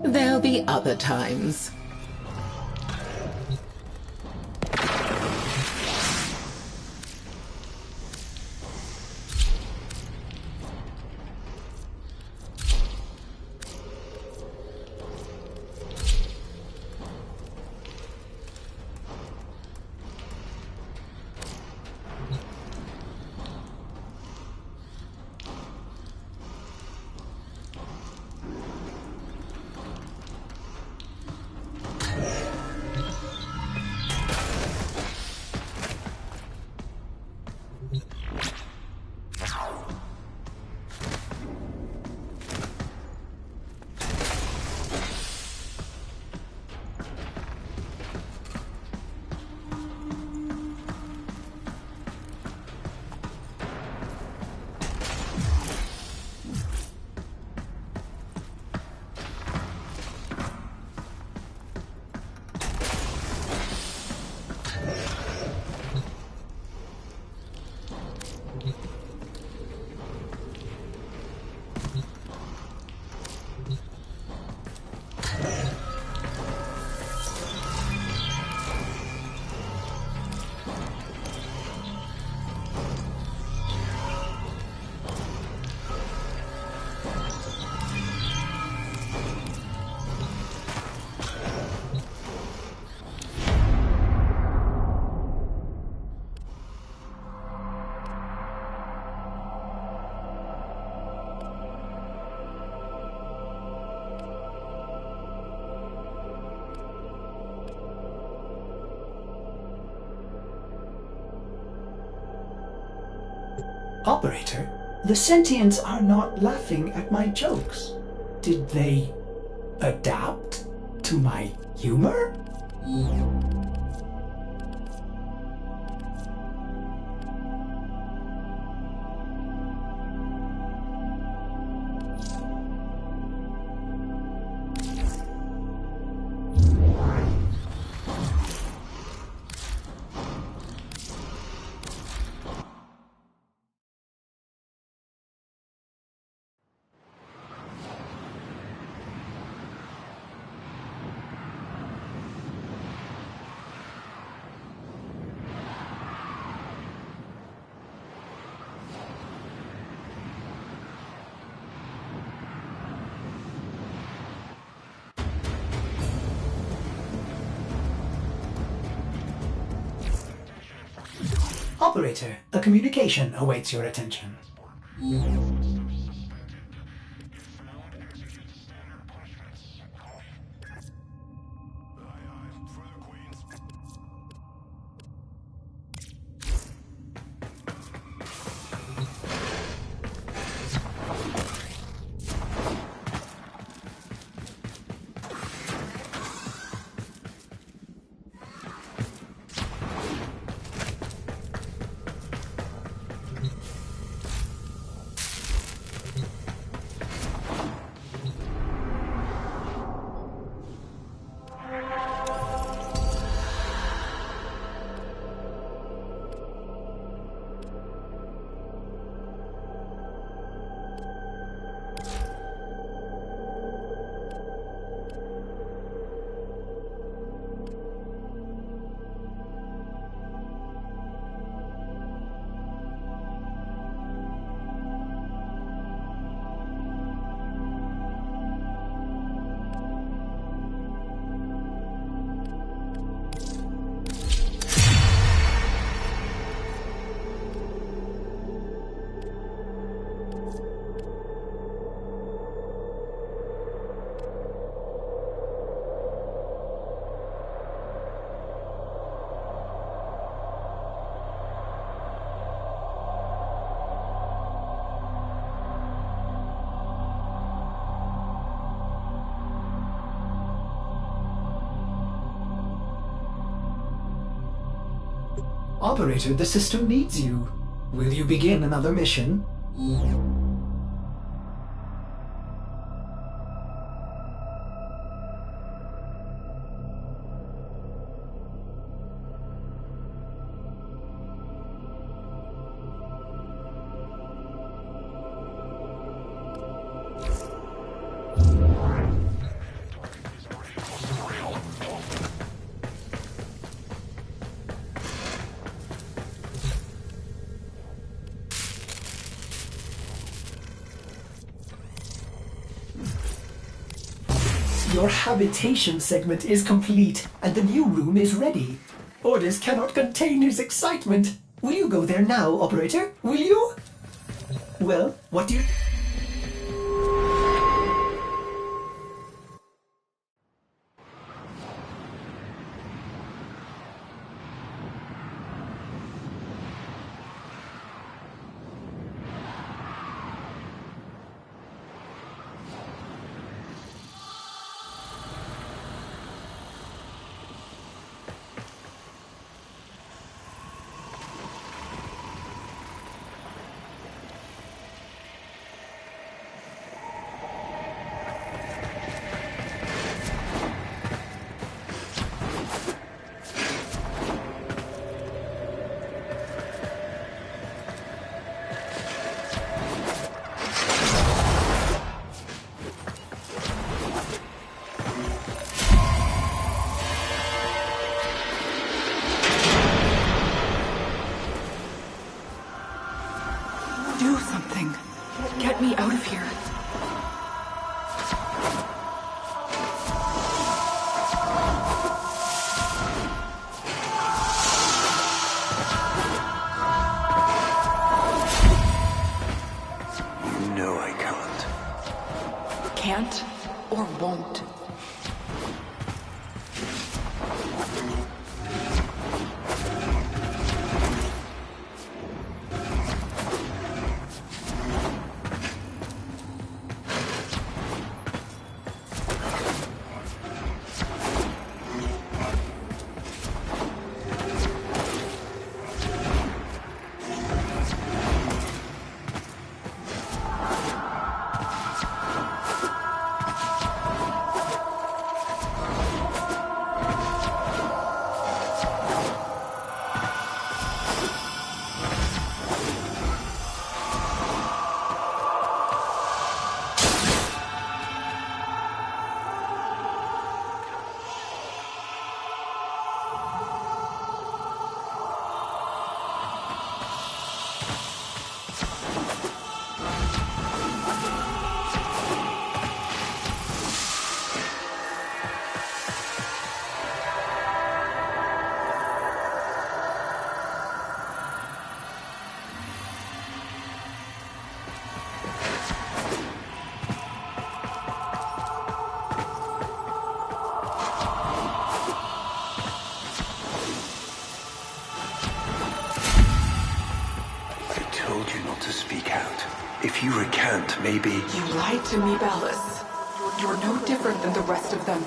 There'll be other times. Operator, the sentients are not laughing at my jokes. Did they adapt to my humor? Operator, a communication awaits your attention. Operator, the system needs you. Will you begin another mission? Your habitation segment is complete, and the new room is ready. Orders cannot contain his excitement. Will you go there now, Operator? Will you? Well, what do you... Do something. Get me out of here. You know I can't. Can't or won't. maybe... You lied to me, Ballas. You're no different than the rest of them.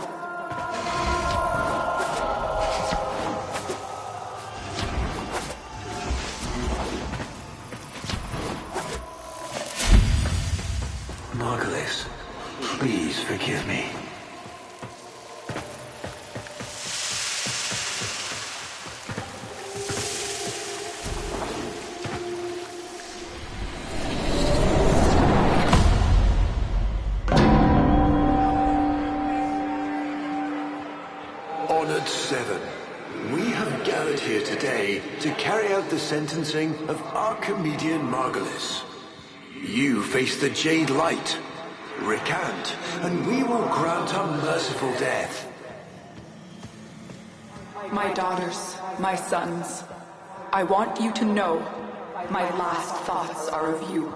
Margulis, please forgive me. Honored Seven, we have gathered here today to carry out the sentencing of Archimedean Margulis. You face the Jade Light. Recant, and we will grant a merciful death. My daughters, my sons, I want you to know my last thoughts are of you.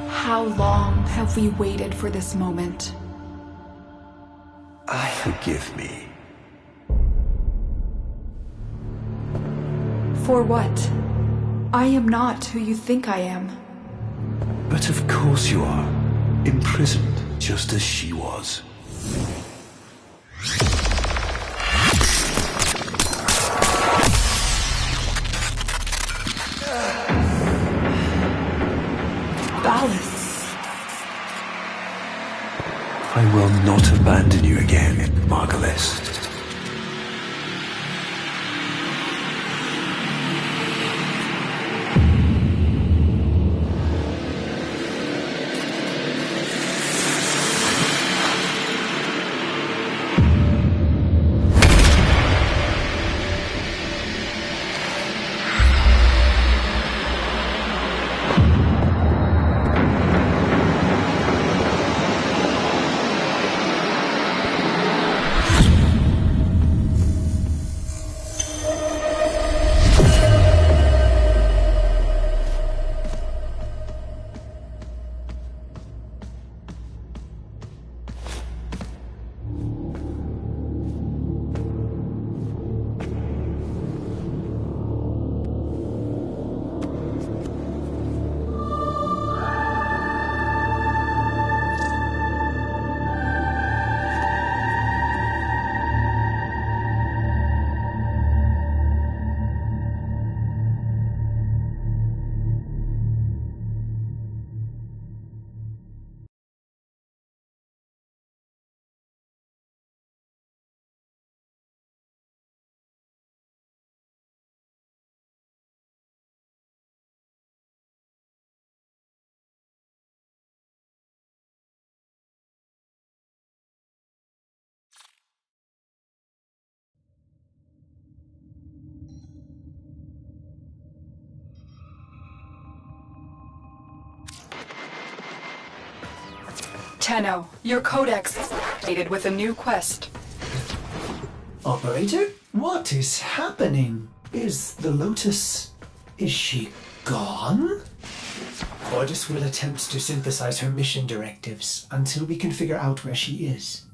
How long have we waited for this moment? Forgive me. For what? I am not who you think I am. But of course you are. Imprisoned, just as she was. Ballas. I will not abandon you again, Margulis. Tenno, your codex is updated with a new quest. Operator, what is happening? Is the Lotus... is she gone? Ordis will attempt to synthesize her mission directives until we can figure out where she is.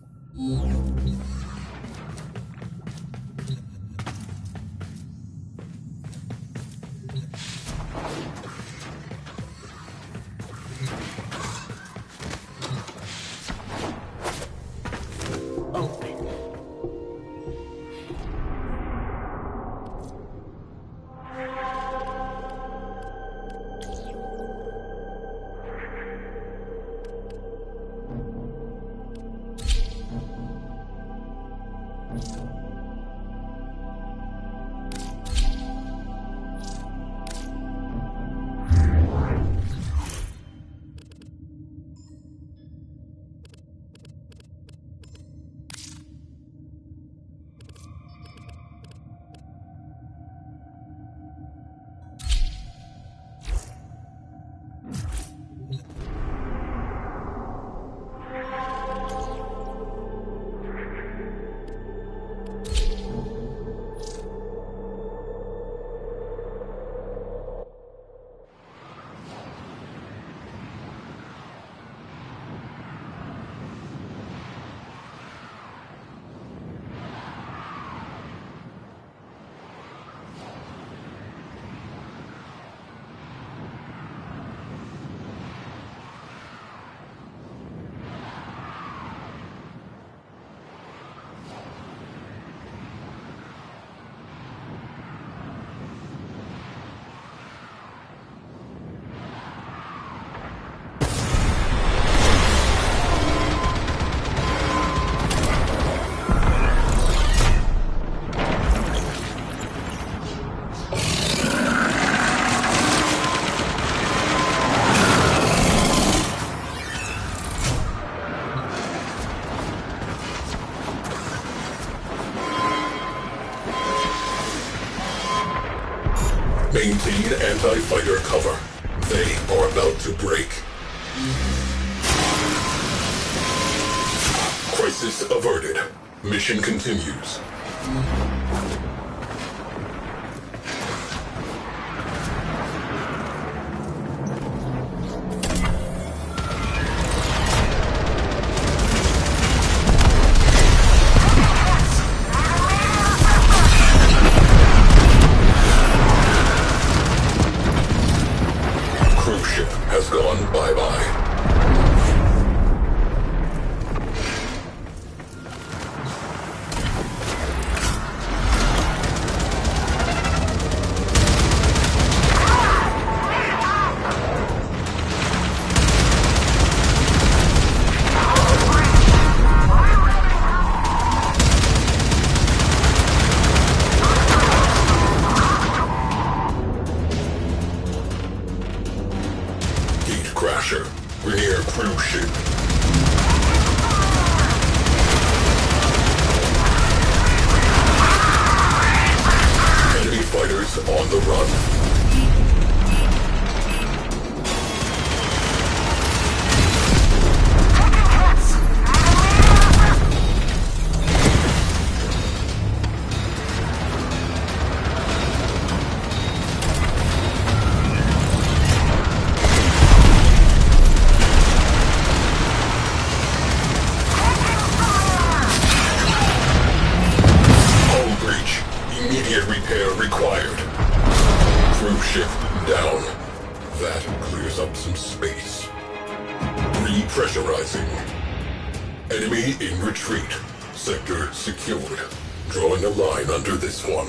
Maintain anti-fighter cover. They are about to break. Crisis averted. Mission continues. Cruise ship has gone bye-bye. Crasher, we're near cruise ship. Enemy fighters on the run. Immediate repair required. Cruise ship down. That clears up some space. Repressurizing. Enemy in retreat. Sector secured. Drawing a line under this one.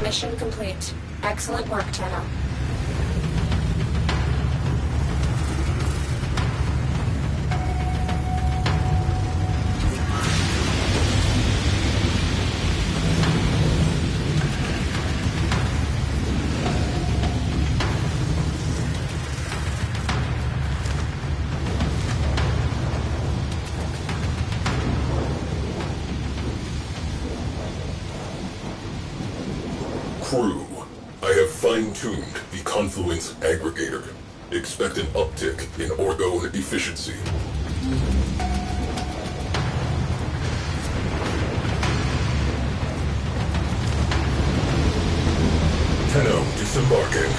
Mission complete. Excellent work, Tenno. Crew, I have fine-tuned the confluence aggregator. Expect an uptick in orgone efficiency. Tenno disembarking.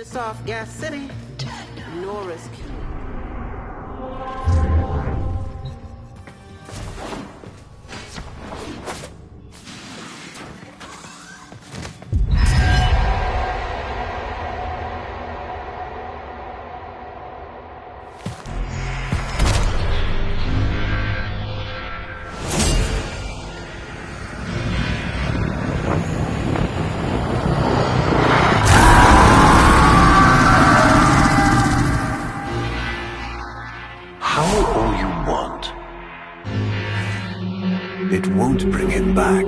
just off Gas City. Nora's key. It won't bring him back.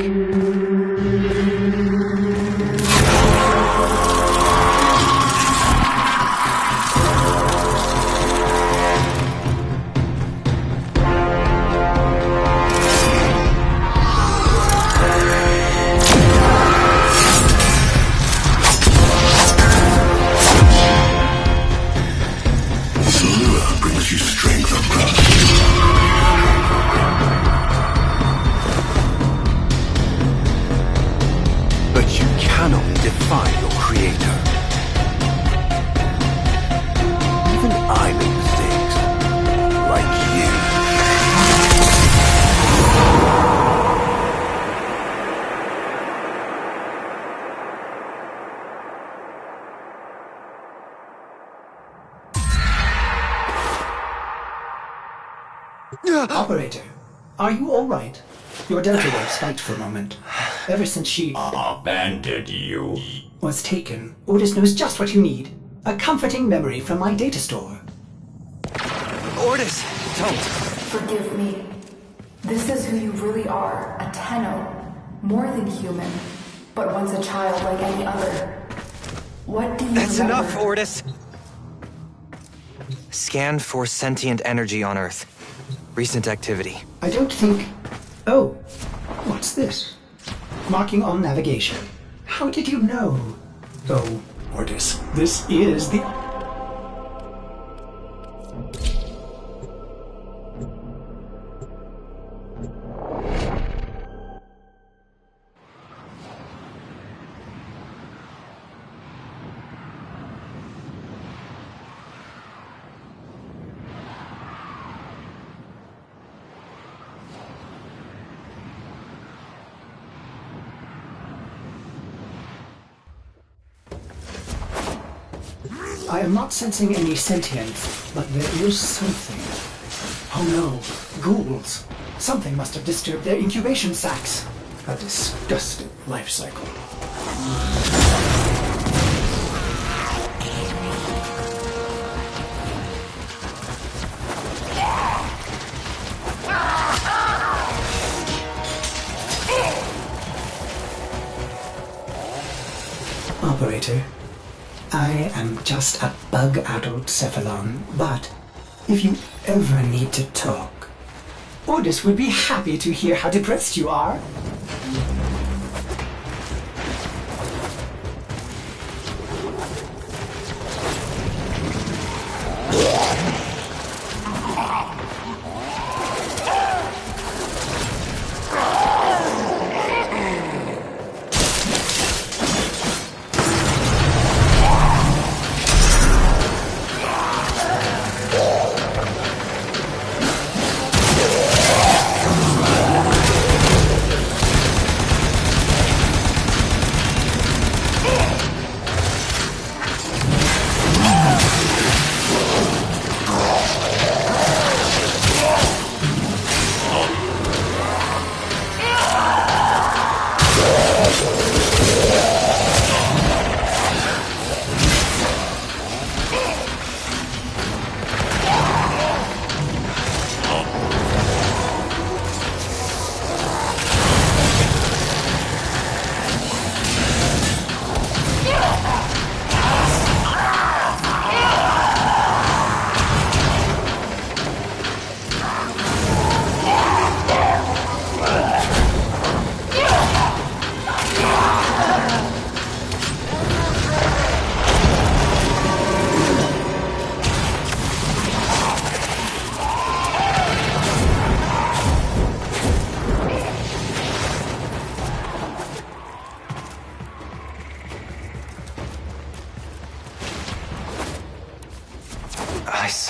The lure brings you strength across. But you cannot defy your creator. Even I make mistakes. Like you. Operator, are you alright? Your Delta Wave spiked for a moment. Ever since she abandoned you was taken, Ordis knows just what you need. A comforting memory from my data store. Ordis, don't. Forgive me. This is who you really are, a Tenno. More than human, but once a child like any other. What do you That's remember? enough, Ordis. Scan for sentient energy on Earth. Recent activity. I don't think... Oh, what's this? Marking on navigation. How did you know? Oh, Ordis, this is the... I am not sensing any sentience, but there is something. Oh no, ghouls. Something must have disturbed their incubation sacs. A disgusting life cycle. Operator, I am just a bug-addled Cephalon, but if you ever need to talk, Ordis would be happy to hear how depressed you are.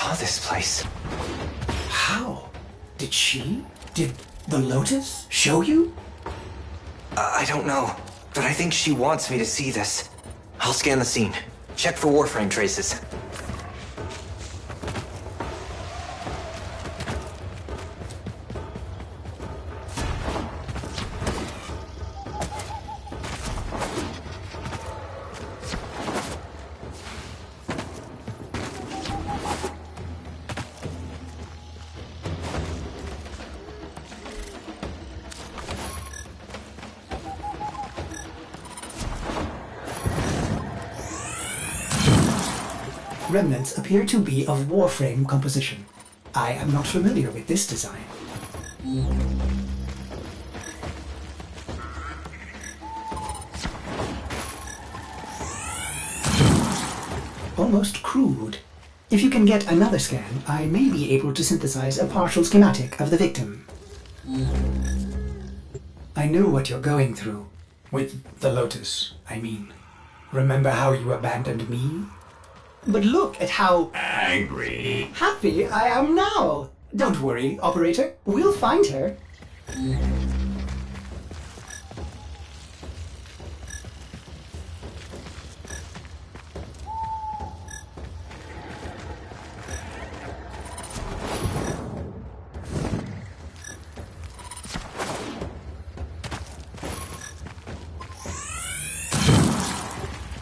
saw this place. How? Did the Lotus show you? I don't know, but I think she wants me to see this. I'll scan the scene. Check for Warframe traces. Remnants appear to be of Warframe composition. I am not familiar with this design. Almost crude. If you can get another scan, I may be able to synthesize a partial schematic of the victim. I know what you're going through. With the Lotus, I mean. Remember how you abandoned me? But look at how angry, happy I am now. Don't worry, operator. We'll find her.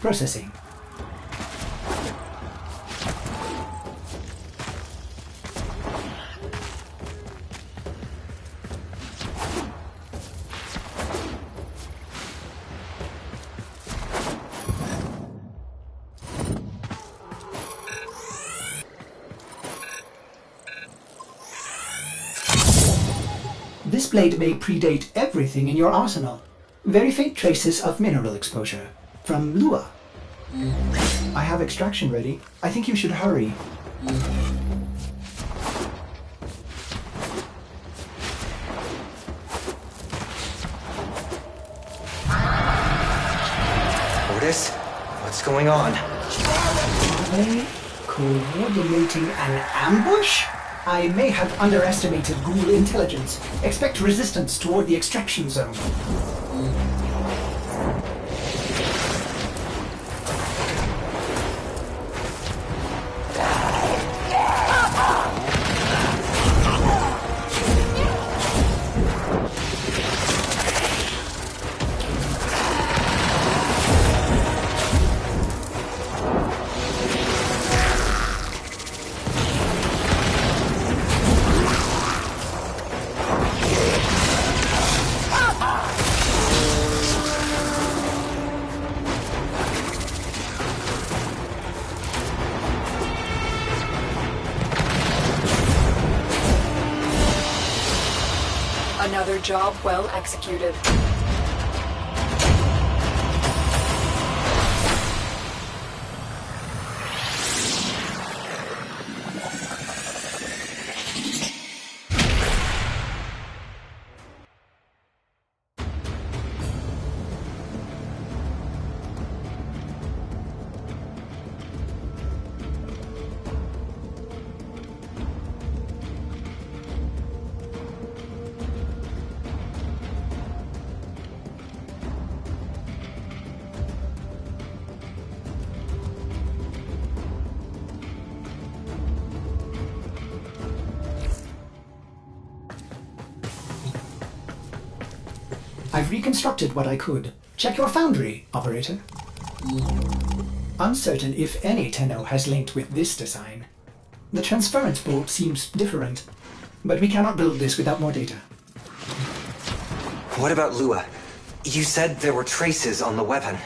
Processing. This blade may predate everything in your arsenal. Very faint traces of mineral exposure. From Lua. I have extraction ready. I think you should hurry. Otis, what's going on? Are they coordinating an ambush? I may have underestimated ghoul intelligence. Expect resistance toward the extraction zone. Another job well executed. I've reconstructed what I could. Check your foundry, operator. Uncertain if any Tenno has linked with this design. The transference bolt seems different, but we cannot build this without more data. What about Lua? You said there were traces on the weapon.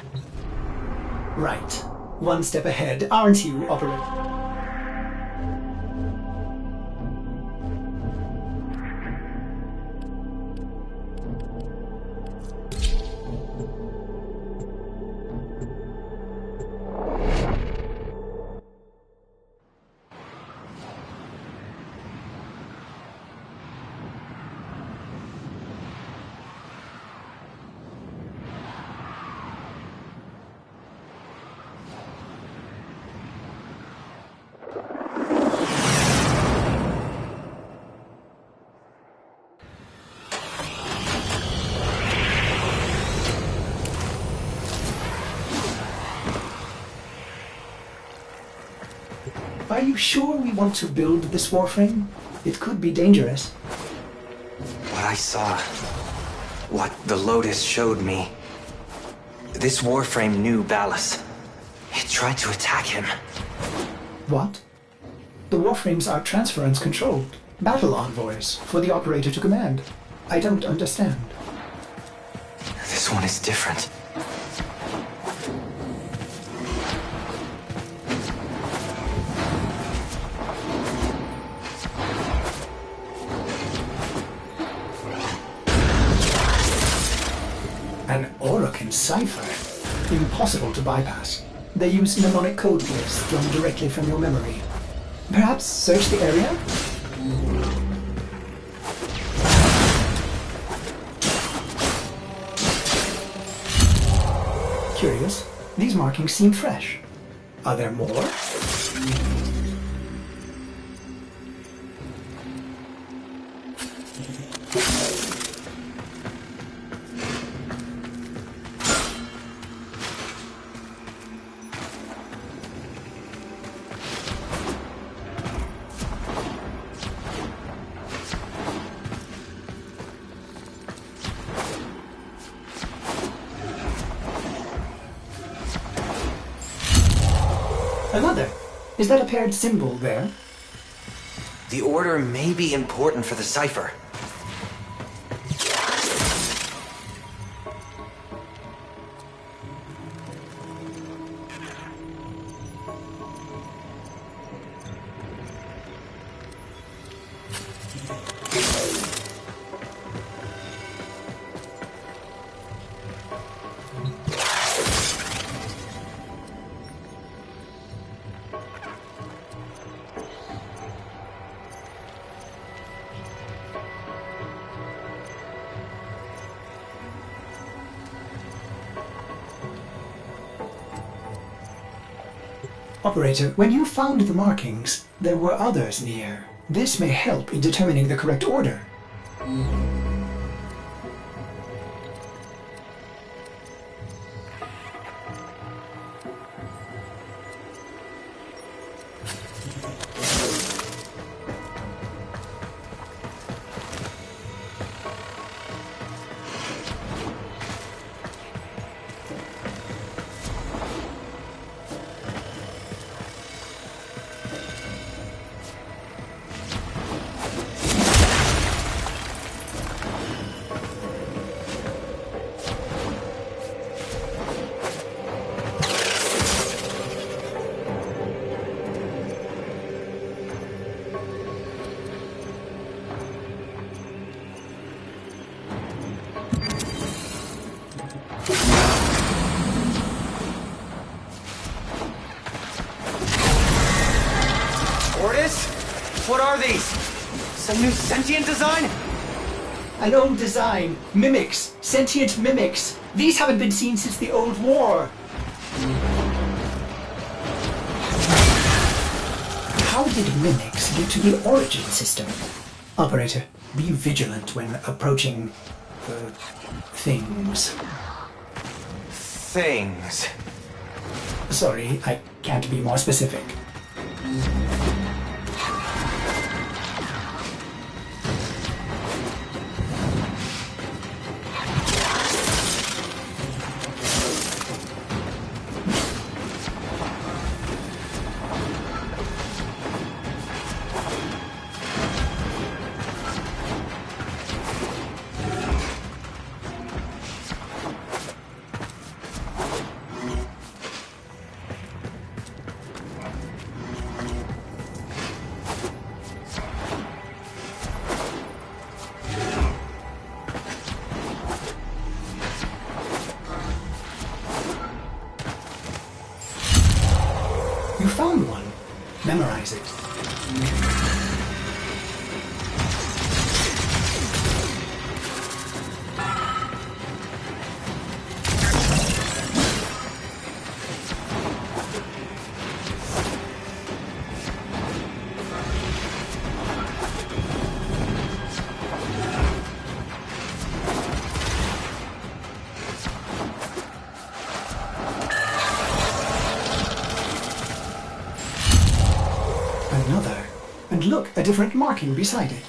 Right. One step ahead, aren't you, operator? Are you sure we want to build this Warframe? It could be dangerous. What I saw, what the Lotus showed me, this Warframe knew Ballas. It tried to attack him. What? The Warframes are transference controlled. Battle envoys for the operator to command. I don't understand. This one is different. An Orokin cipher? Impossible to bypass. They use mnemonic code glyphs flown directly from your memory. Perhaps search the area? Curious. These markings seem fresh. Are there more? Another. Is that a paired symbol there? The order may be important for the cipher. Operator, when you found the markings, there were others near. This may help in determining the correct order. What are these? Some new sentient design? An old design. Mimics. Sentient mimics. These haven't been seen since the old war. How did mimics get to the origin system? Operator, be vigilant when approaching the things. Things? Sorry, I can't be more specific. You found one. Memorize it. Look, a different marking beside it.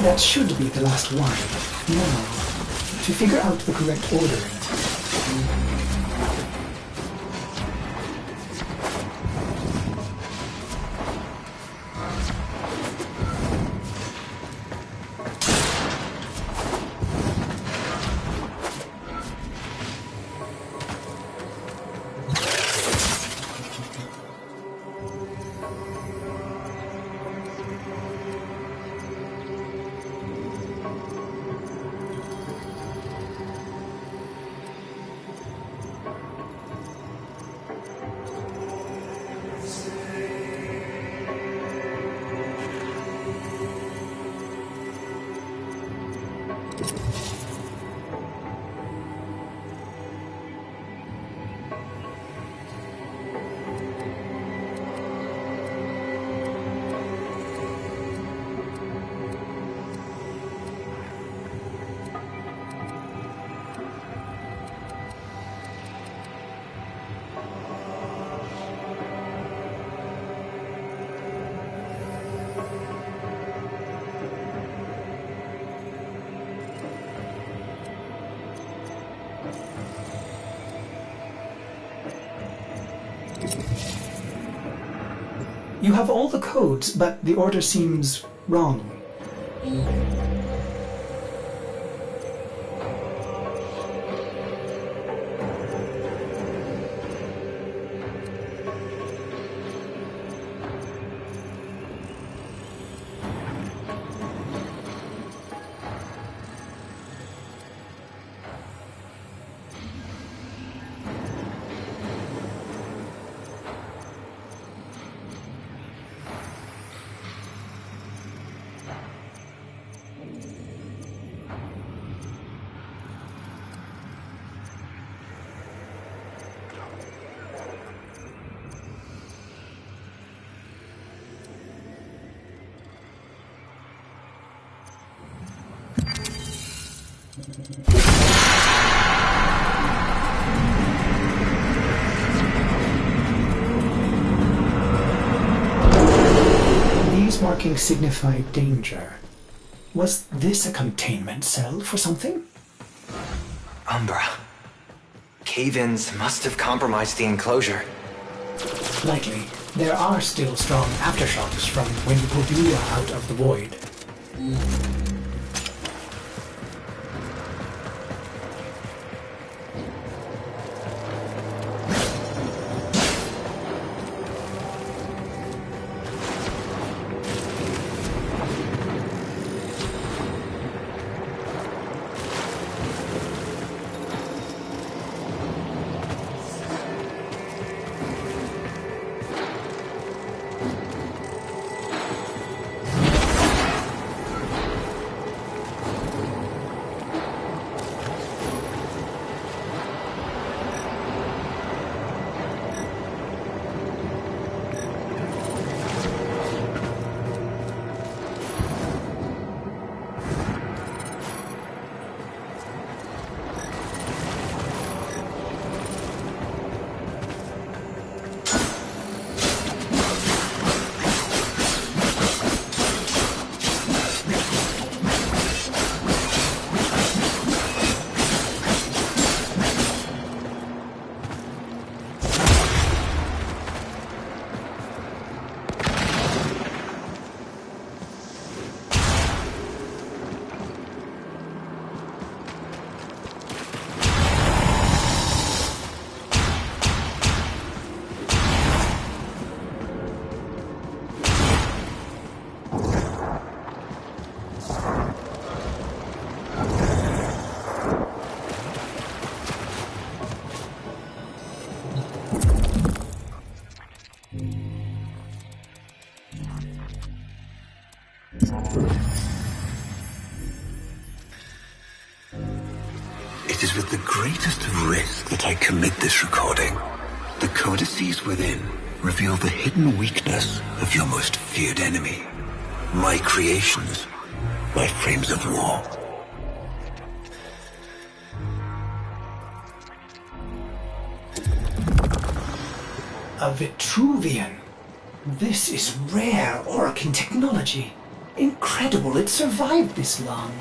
That should be the last one. Now, to figure out the correct ordering. You have all the codes, but the order seems wrong. These markings signify danger. Was this a containment cell for something? Umbra. Cave-ins must have compromised the enclosure. Likely. There are still strong aftershocks from when you pulled Yuya out of the void. It is with the greatest of risk that I commit this recording. The codices within reveal the hidden weakness of your most feared enemy. My creations, my frames of war. A Vitruvian. This is rare Orcan technology. Incredible it survived this long.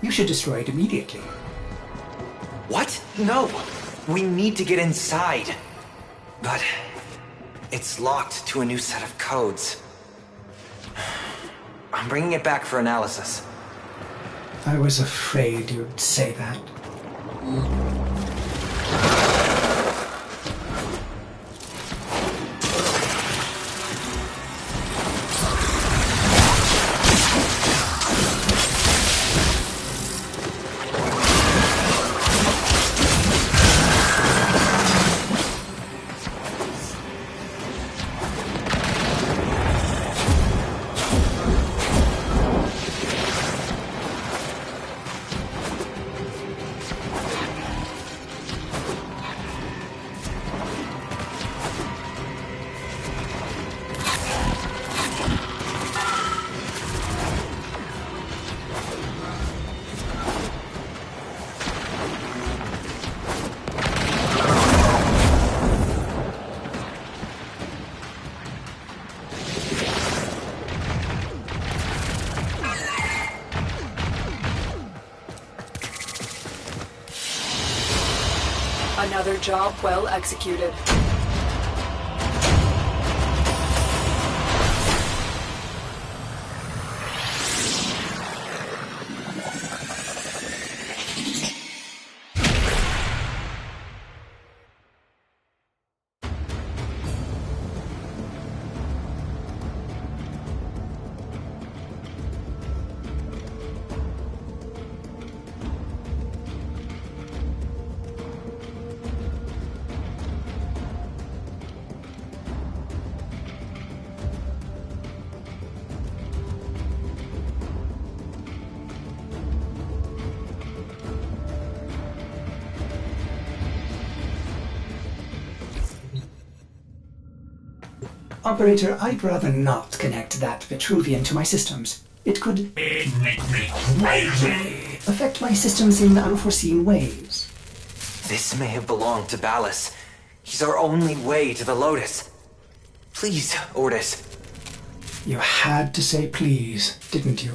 You should destroy it immediately. What? No! We need to get inside. But it's locked to a new set of codes. I'm bringing it back for analysis. I was afraid you'd say that. Another job well executed. Operator, I'd rather not connect that Vitruvian to my systems. It could affect my systems in unforeseen ways. This may have belonged to Ballas. He's our only way to the Lotus. Please, Ordis. You had to say please, didn't you?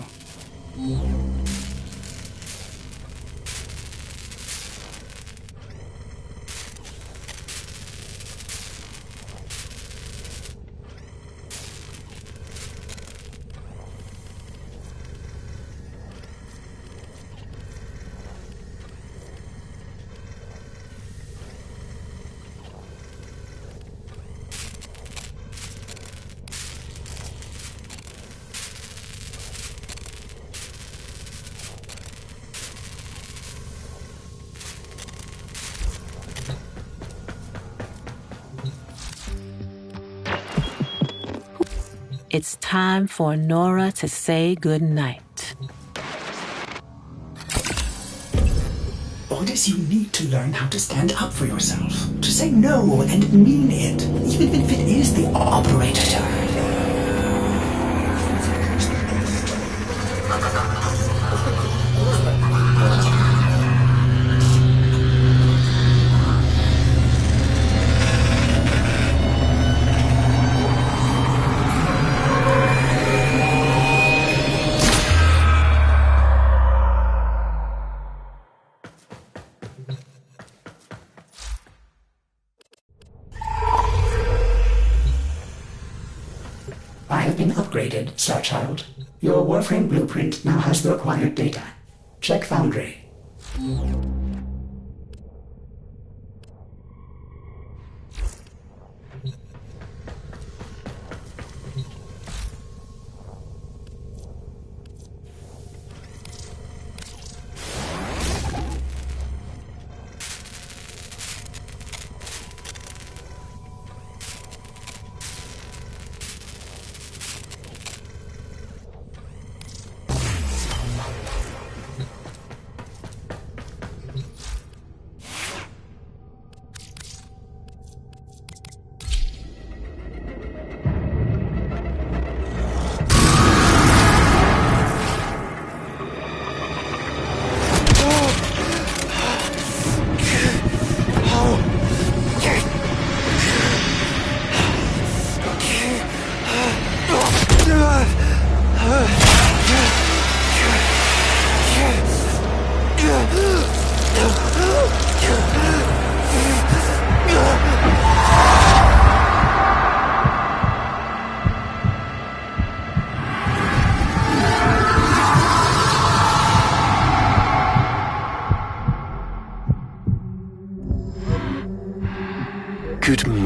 It's time for Nora to say goodnight. Ordis, you need to learn how to stand up for yourself. To say no and mean it, even if it is the operator. I have been upgraded, Starchild. Your Warframe blueprint now has the required data. Check Foundry.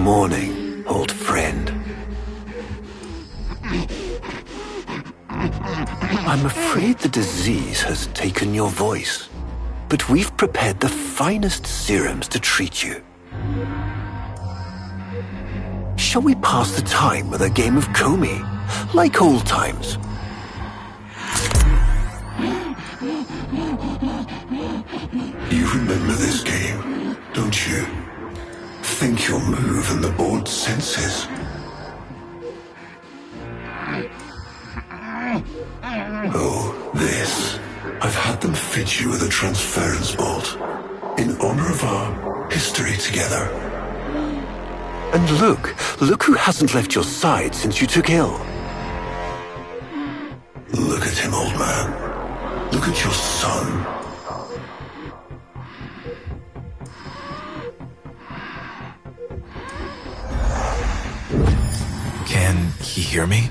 morning, old friend. I'm afraid the disease has taken your voice, but we've prepared the finest serums to treat you. Shall we pass the time with a game of Komi, like old times? You remember this game, don't you? Think you'll move in the board's senses. Oh, this. I've had them fit you with a transference bolt, in honor of our history together. And look who hasn't left your side since you took ill. Look at him, old man. Look at your son. Can he hear me?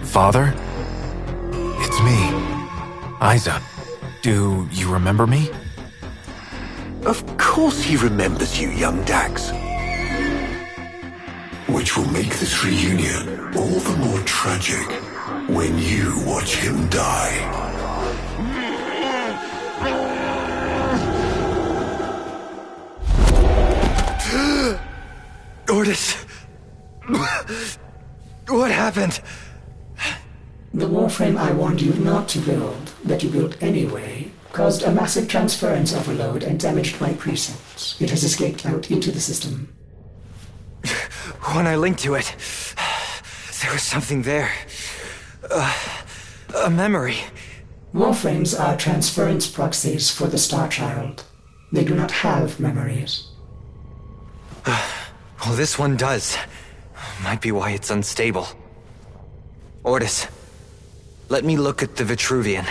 Father? It's me, Isa. Do you remember me? Of course he remembers you, young Dax. Which will make this reunion all the more tragic when you watch him die. Ordis! What happened? The Warframe I warned you not to build, that you built anyway, caused a massive transference overload and damaged my precepts. It has escaped out into the system. When I linked to it, there was something there. A memory. Warframes are transference proxies for the Star Child. They do not have memories. Well, this one does. Might be why it's unstable. Ordis, let me look at the Vitruvian.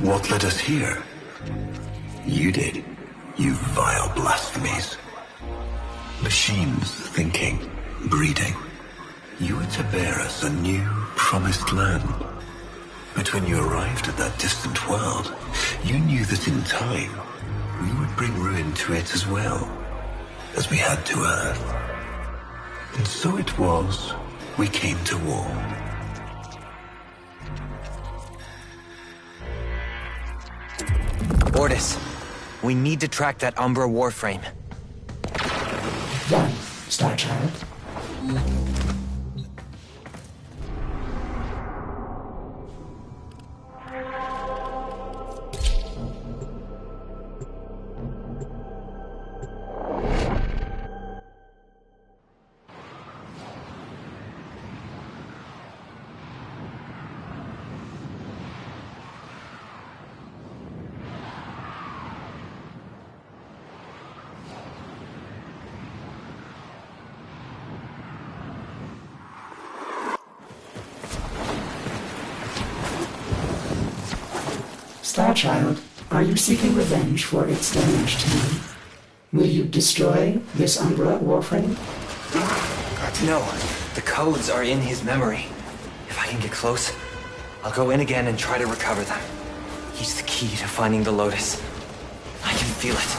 What led us here? You did, you vile blasphemies. Machines thinking, breeding. You were to bear us a new, promised land. But when you arrived at that distant world, you knew that in time, we would bring ruin to it as well, as we had to Earth. And so it was, we came to war. Ordis, we need to track that Umbra Warframe. Done, Star Child. Starchild, are you seeking revenge for its damage to you? Will you destroy this Umbra Warframe? No, the codes are in his memory. If I can get close, I'll go in again and try to recover them. He's the key to finding the Lotus. I can feel it.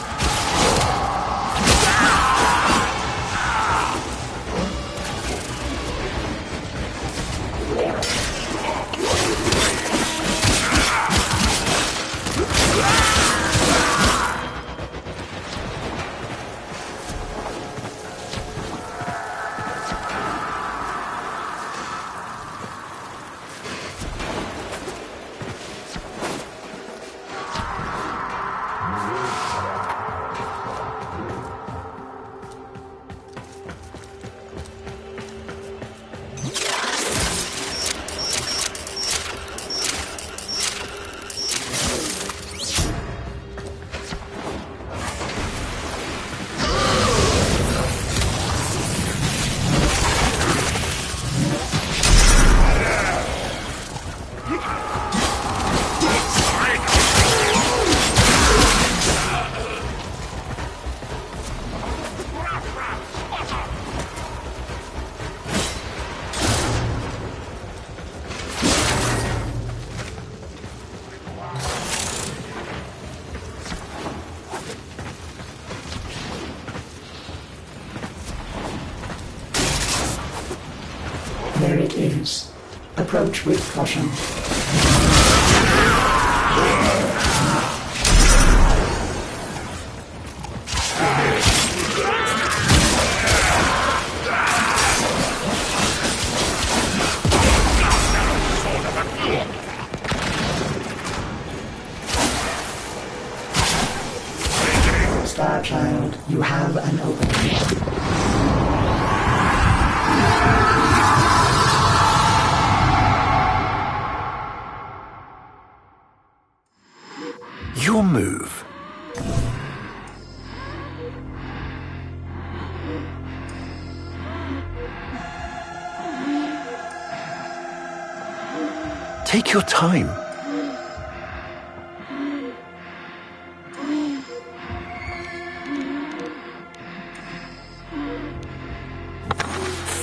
Approach with caution. Star Child, you have an opening. Your move. Take your time.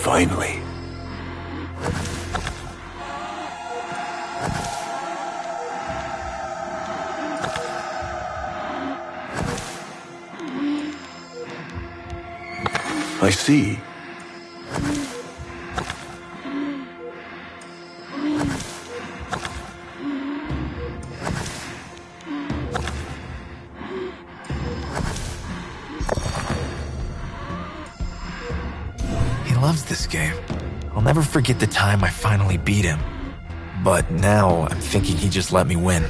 Finally. I see. He loves this game. I'll never forget the time I finally beat him. But now I'm thinking he just let me win.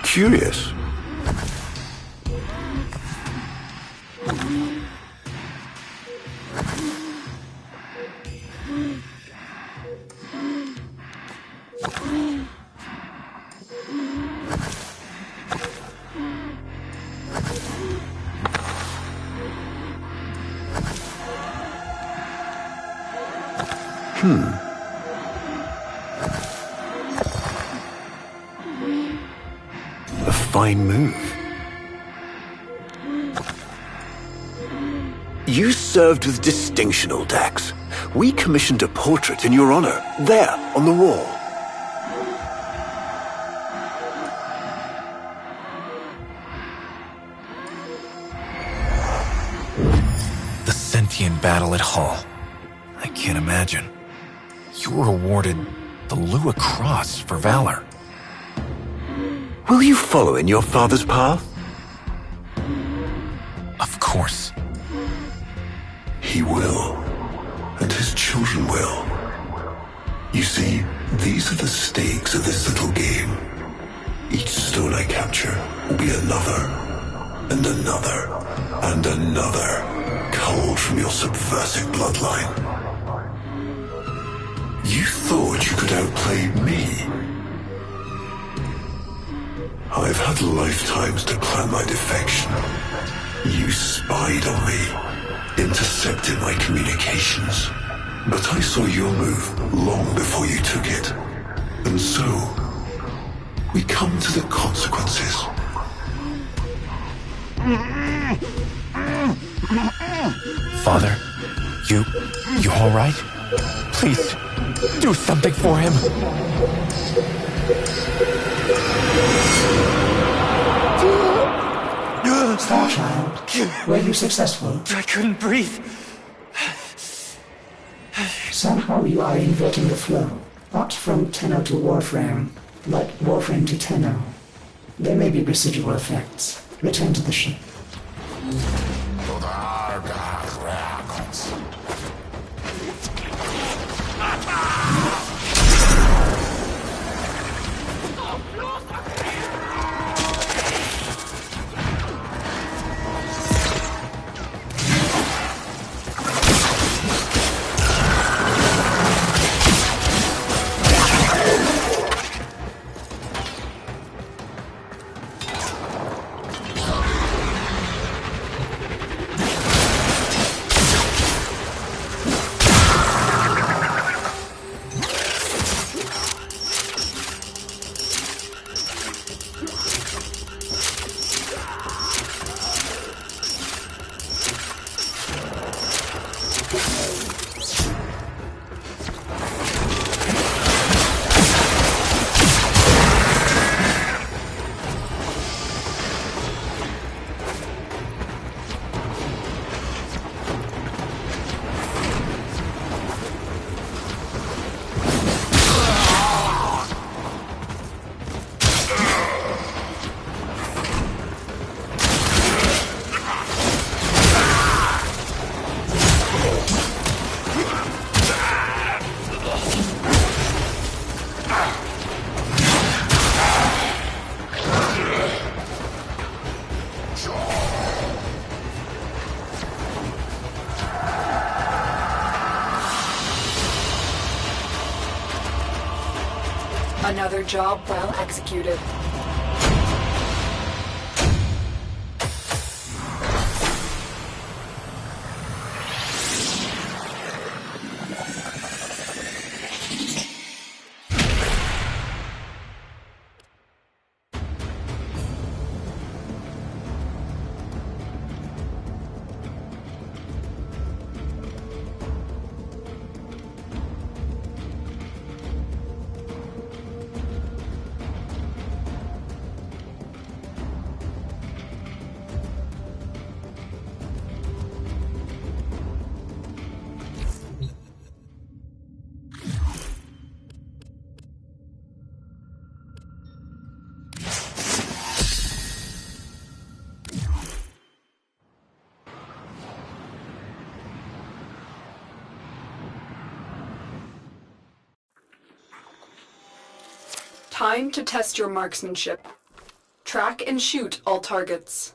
Curious. A fine move. You served with distinction, old Dax. We commissioned a portrait in your honor, there, on the wall. The sentient battle at Hull. I can't imagine. You were awarded the Lua Cross for valor. Will you follow in your father's path? Of course. He will, and his children will. You see, these are the stakes of this little game. Each stone I capture will be another, and another, and another, culled from your subversive bloodline. You thought you could outplay me? I've had lifetimes to plan my defection. You spied on me, intercepted my communications. But I saw your move long before you took it. And so, we come to the consequences. Father, you all right? Please, do something for him. Star Child, were you successful? I couldn't breathe. Somehow you are inverting the flow. Not from Tenno to Warframe, but Warframe to Tenno. There may be residual effects. Return to the ship. Another job well executed. Time to test your marksmanship. Track and shoot all targets.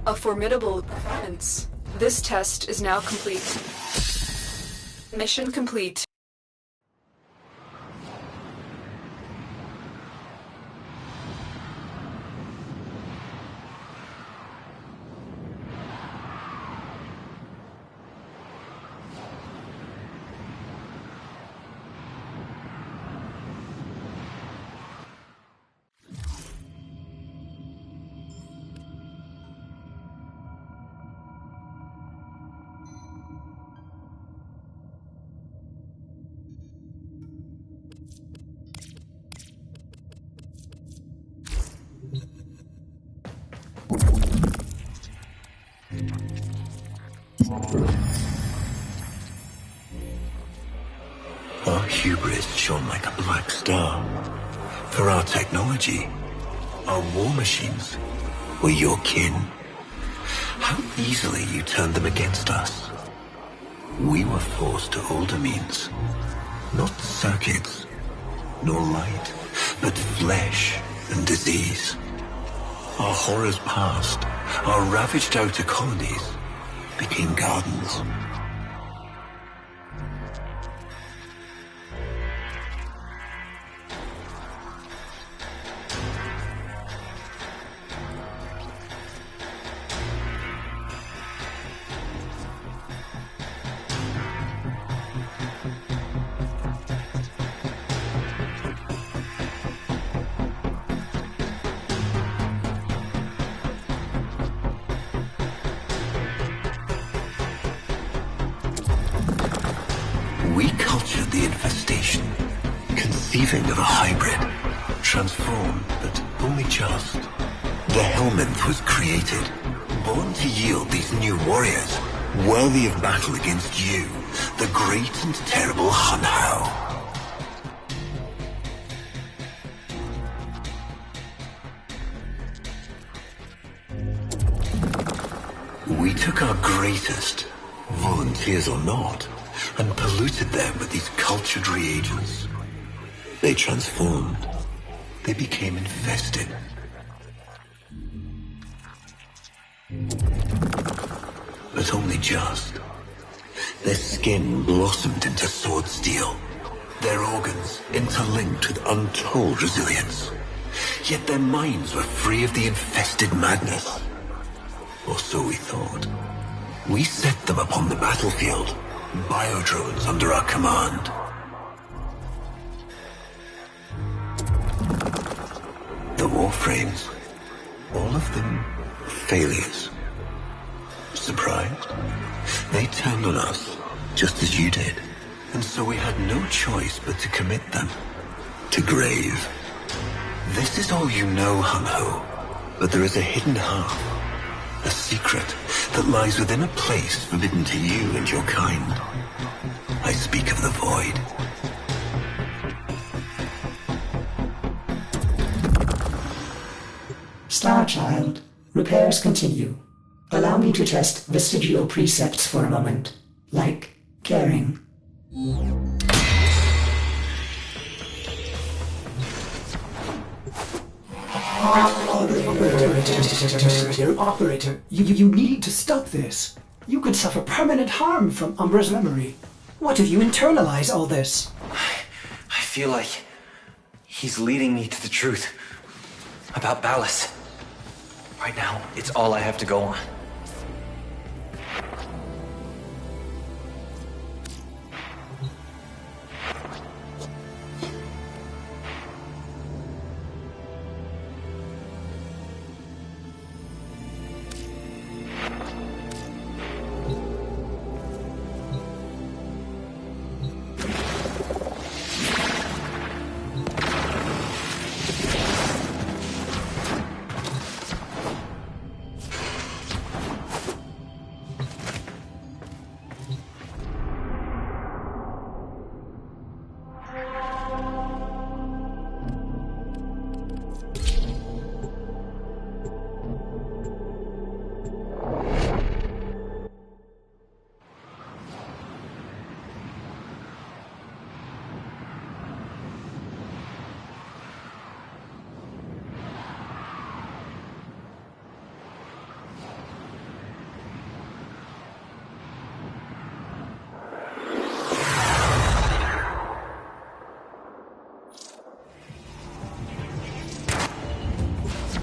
A formidable performance. This test is now complete. Mission complete. Our hubris shone like a black star. For our technology, our war machines were your kin. How easily you turned them against us. We were forced to older means. Not circuits, nor light, but flesh and disease. Our horrors passed. Our ravaged outer colonies became gardens. We cultured the infestation, conceiving of a hybrid, transformed, but only just. The Helminth was created, born to yield these new warriors, worthy of battle against you, the great and terrible Hunhow. We took our greatest, volunteers or not, and polluted them with these cultured reagents. They transformed. They became infested. But only just. Their skin blossomed into sword steel. Their organs interlinked with untold resilience. Yet their minds were free of the infested madness. Or so we thought. We set them upon the battlefield. Biodrones under our command. The Warframes, all of them failures. Surprised? They turned on us, just as you did. And so we had no choice but to commit them to grave. This is all you know, Hunho, but there is a hidden half. A secret that lies within a place forbidden to you and your kind. I speak of the Void. Starchild, repairs continue. Allow me to test vestigial precepts for a moment. Like caring. Operator, you need to stop this. You could suffer permanent harm from Umbra's memory. What if you internalize all this? I feel like he's leading me to the truth about Ballas. Right now, it's all I have to go on.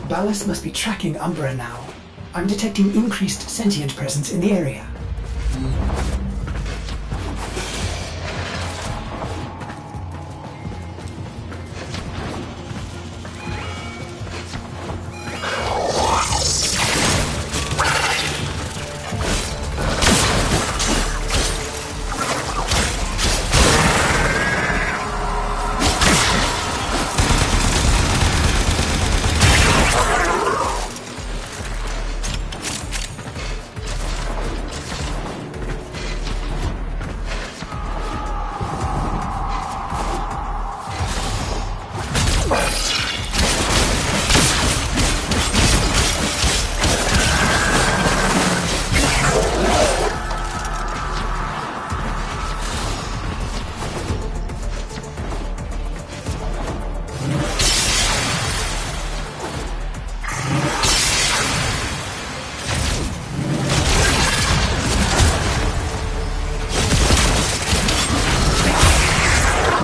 Ballas must be tracking Umbra now. I'm detecting increased sentient presence in the area.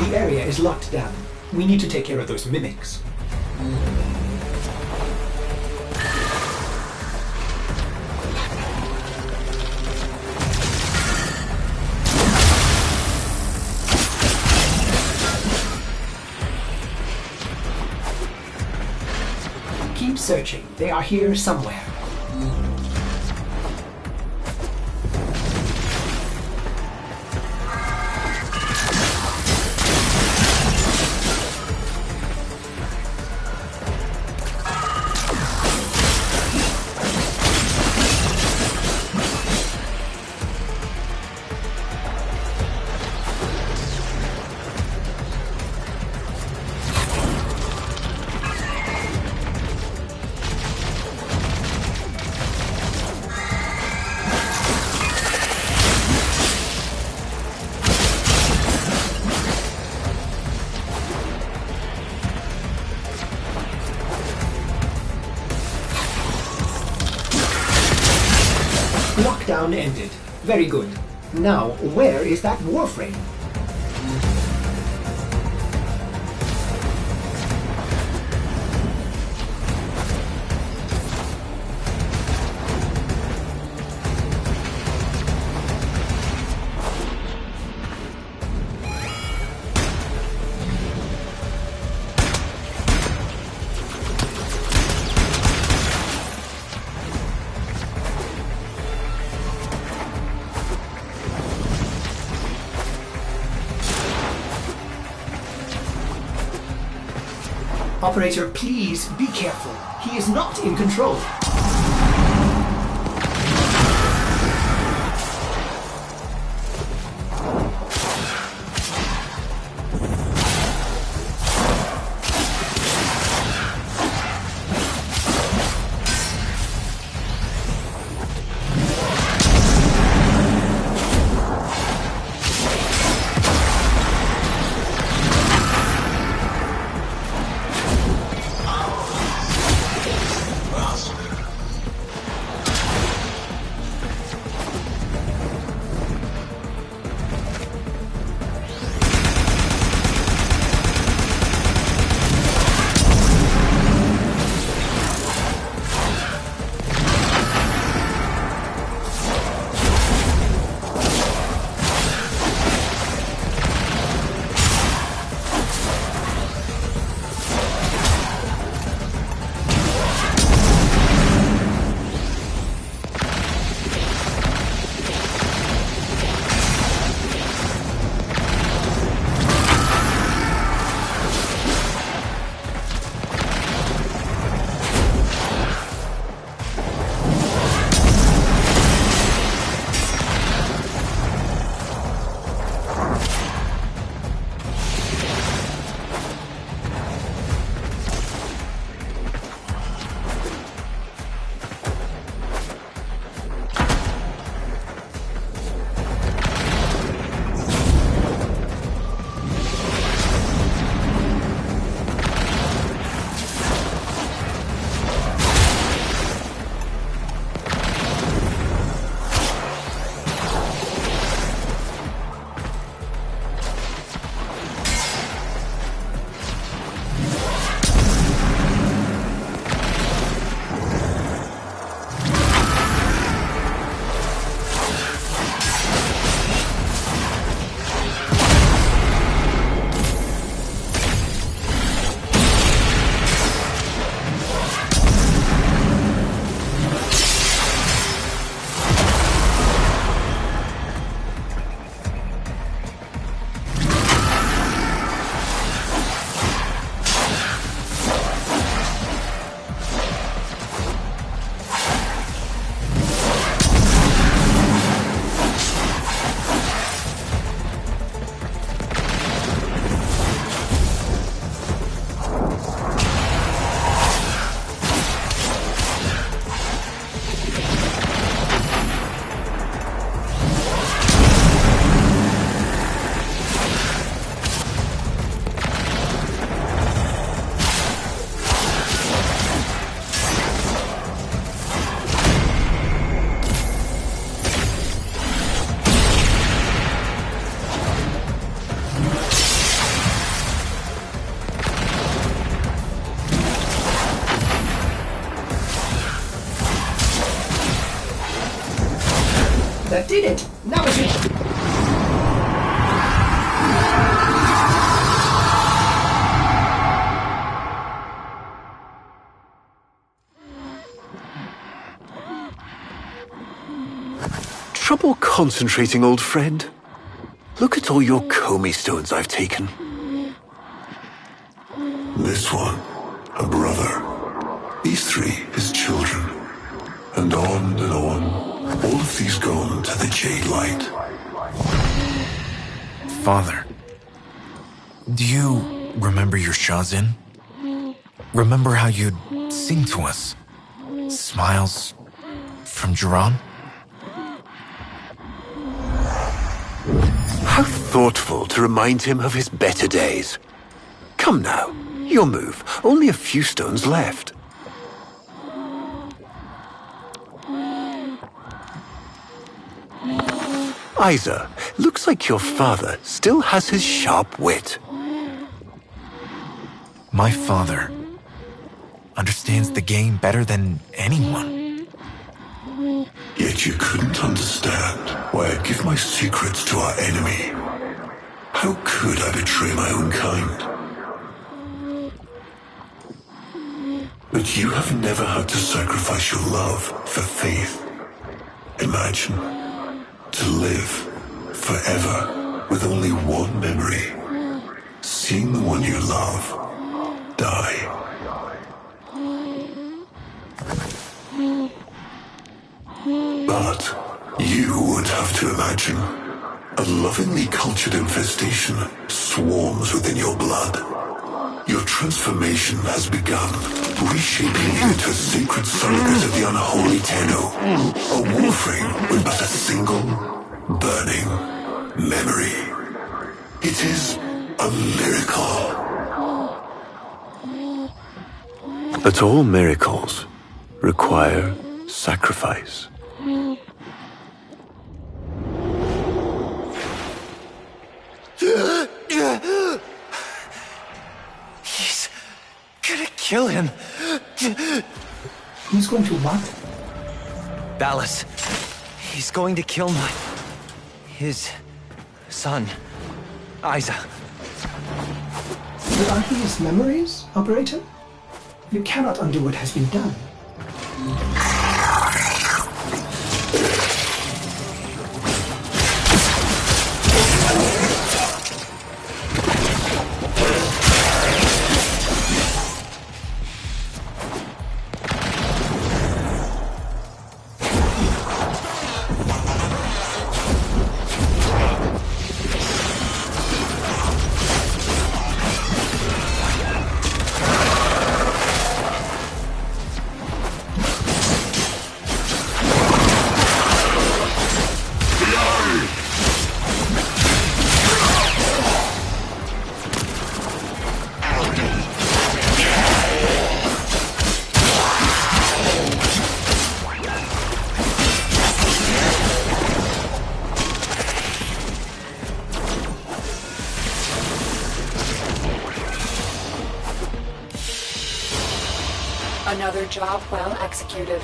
The area is locked down. We need to take care of those mimics. Keep searching. They are here somewhere. Lockdown ended. Very good. Now, where is that Warframe? Operator, please be careful. He is not in control. did it! Now is it! Trouble concentrating, old friend? Look at all your Comey stones I've taken. This one, a brother. These three, his children. And on and on. All of these gone to the Jade Light. Father, do you remember your Shazin? Remember how you'd sing to us? Smiles from Jiran? How thoughtful to remind him of his better days. Come now, your move. Only a few stones left. Isa, looks like your father still has his sharp wit. My father understands the game better than anyone. Yet you couldn't understand why I'd give my secrets to our enemy. How could I betray my own kind? But you have never had to sacrifice your love for faith. Imagine, to live forever with only one memory. Seeing the one you love die. But you would have to imagine a lovingly cultured infestation swarms within your blood. Your transformation has begun, reshaping you into a sacred surrogate of the unholy Tenno. A Warframe with but a single, burning memory. It is a miracle. But all miracles require sacrifice. He's gonna kill him. He's going to what? Dallas. He's going to kill his son, Isa. But are his memories, Operator? You cannot undo what has been done. Another job well executed.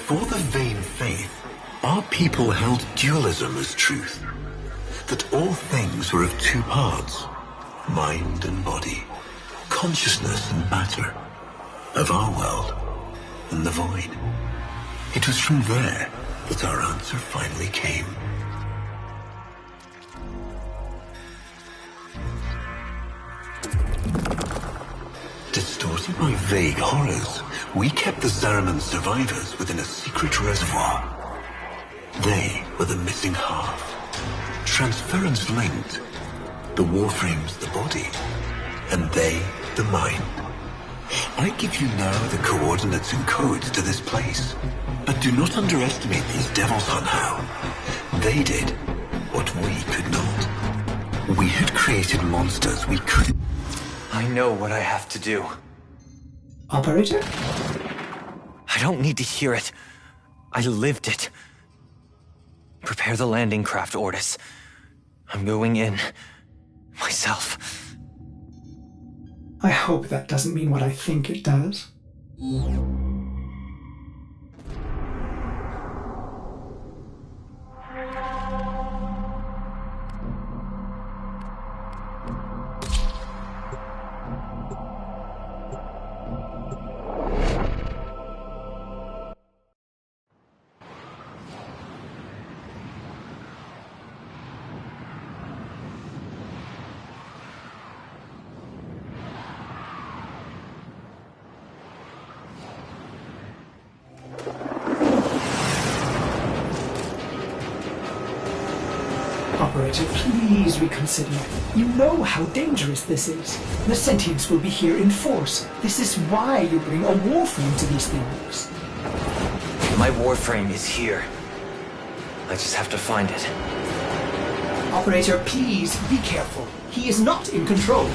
Before the vain faith, our people held dualism as truth. That all things were of two parts, mind and body, consciousness and matter, of our world and the void. It was from there that our answer finally came. Distorted by vague horrors, we kept the Zariman survivors within a secret reservoir. They were the missing half. Transference linked. The Warframe's the body, and they the mind. I give you now the coordinates and codes to this place, but do not underestimate these devils on how. They did what we could not. We had created monsters we couldn't. I know what I have to do. Operator? I don't need to hear it. I lived it. Prepare the landing craft, Ordis. I'm going in. Myself. I hope that doesn't mean what I think it does. Operator, please reconsider. You know how dangerous this is. The sentients will be here in force. This is why you bring a Warframe to these things. My Warframe is here. I just have to find it. Operator, please be careful. He is not in control.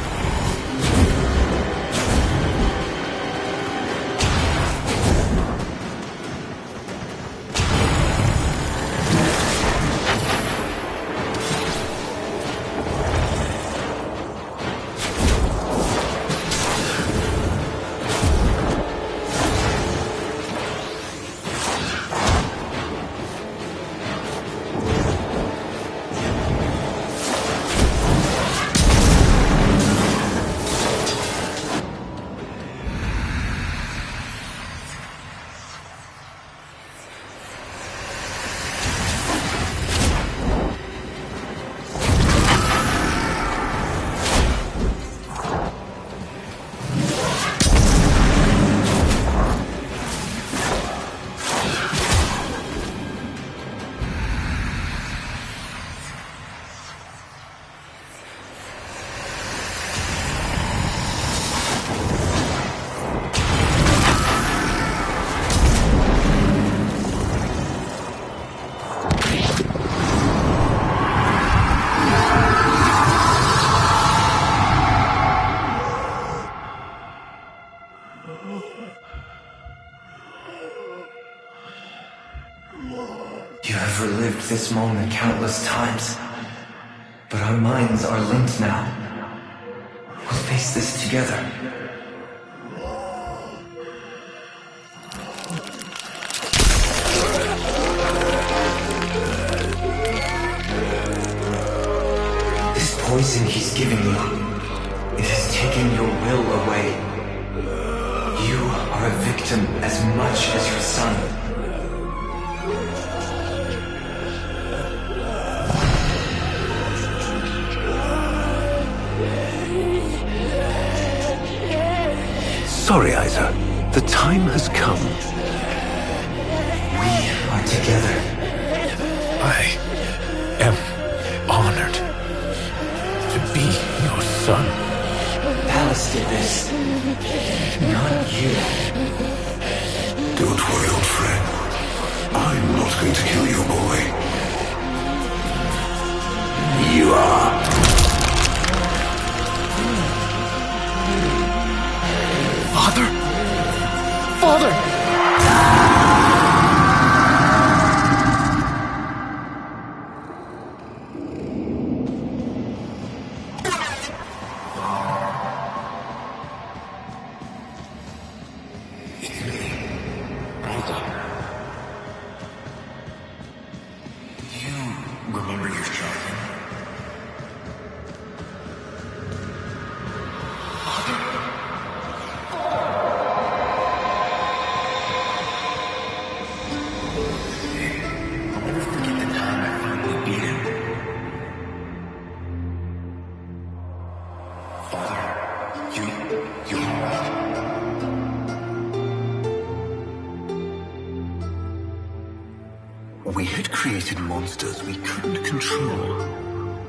You have relived this moment countless times, but our minds are linked now. We'll face this together. This poison he's giving you, it has taken your will away. You are a victim as much as your son. Sorry, Isa. The time has come. We are together. I am honored to be your son. Palace did this, not you. Don't worry, old friend. I'm not going to kill your boy. You are. Father? Father! We had created monsters we couldn't control.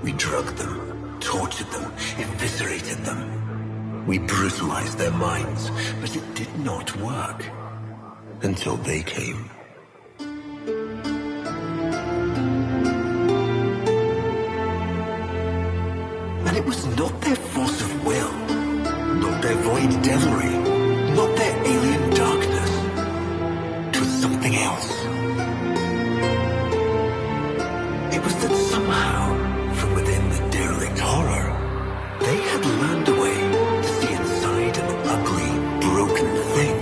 We drugged them, tortured them, eviscerated them. We brutalized their minds, but it did not work. Until they came. And it was not their force of will, not their void devilry, not their alien darkness. It was something else. It was that somehow, from within the derelict horror, they had learned a way to see inside an ugly, broken thing.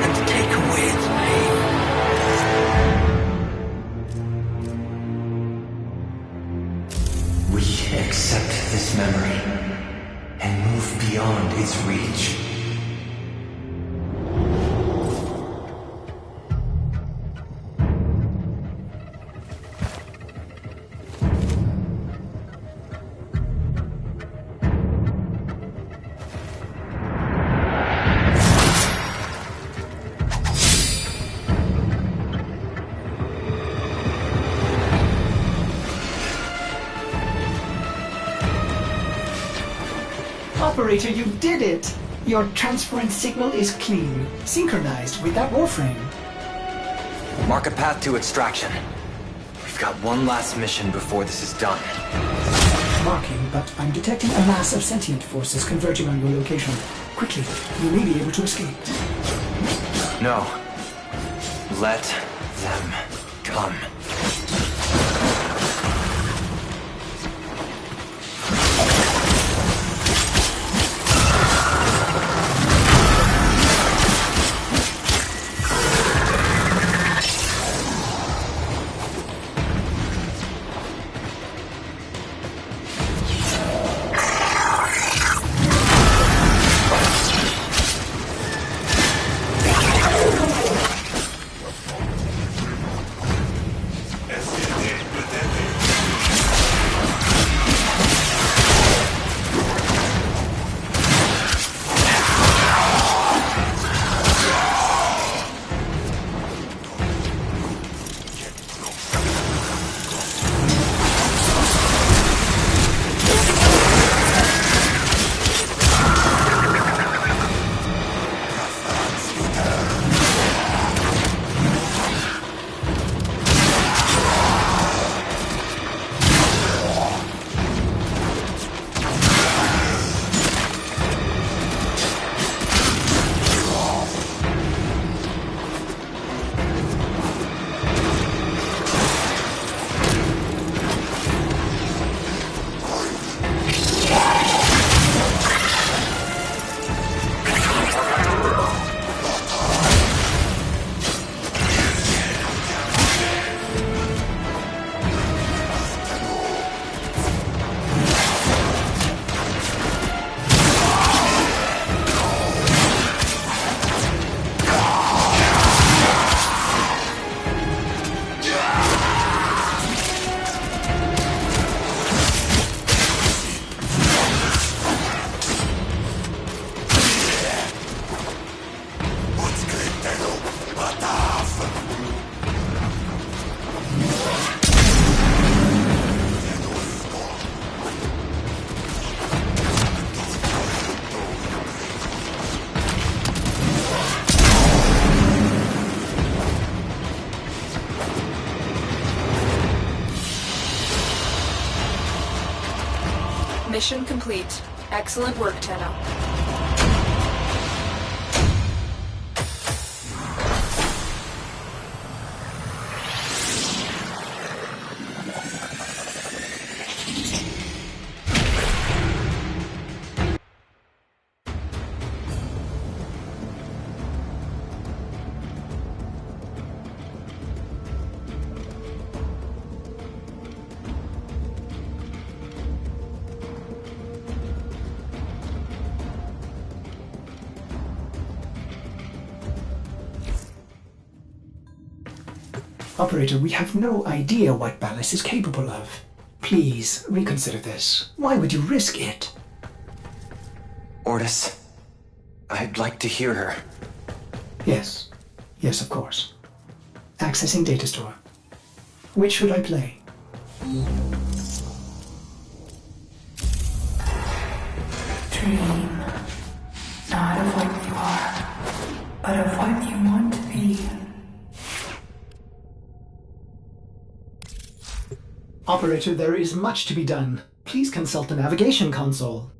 And to take away its pain. We accept this memory and move beyond its reach. Operator, you did it! Your transference signal is clean, synchronized with that Warframe. Mark a path to extraction. We've got one last mission before this is done. Marking, but I'm detecting a mass of sentient forces converging on your location. Quickly, you may be able to escape. No. Let them come. Mission complete. Excellent work, Tenno. Operator, we have no idea what Ballas is capable of. Please, reconsider this. Why would you risk it? Ordis, I'd like to hear her. Yes. Yes, of course. Accessing data store. Which should I play? Dream. Not of what you are, but of what you want to be. Operator, there is much to be done. Please consult the navigation console.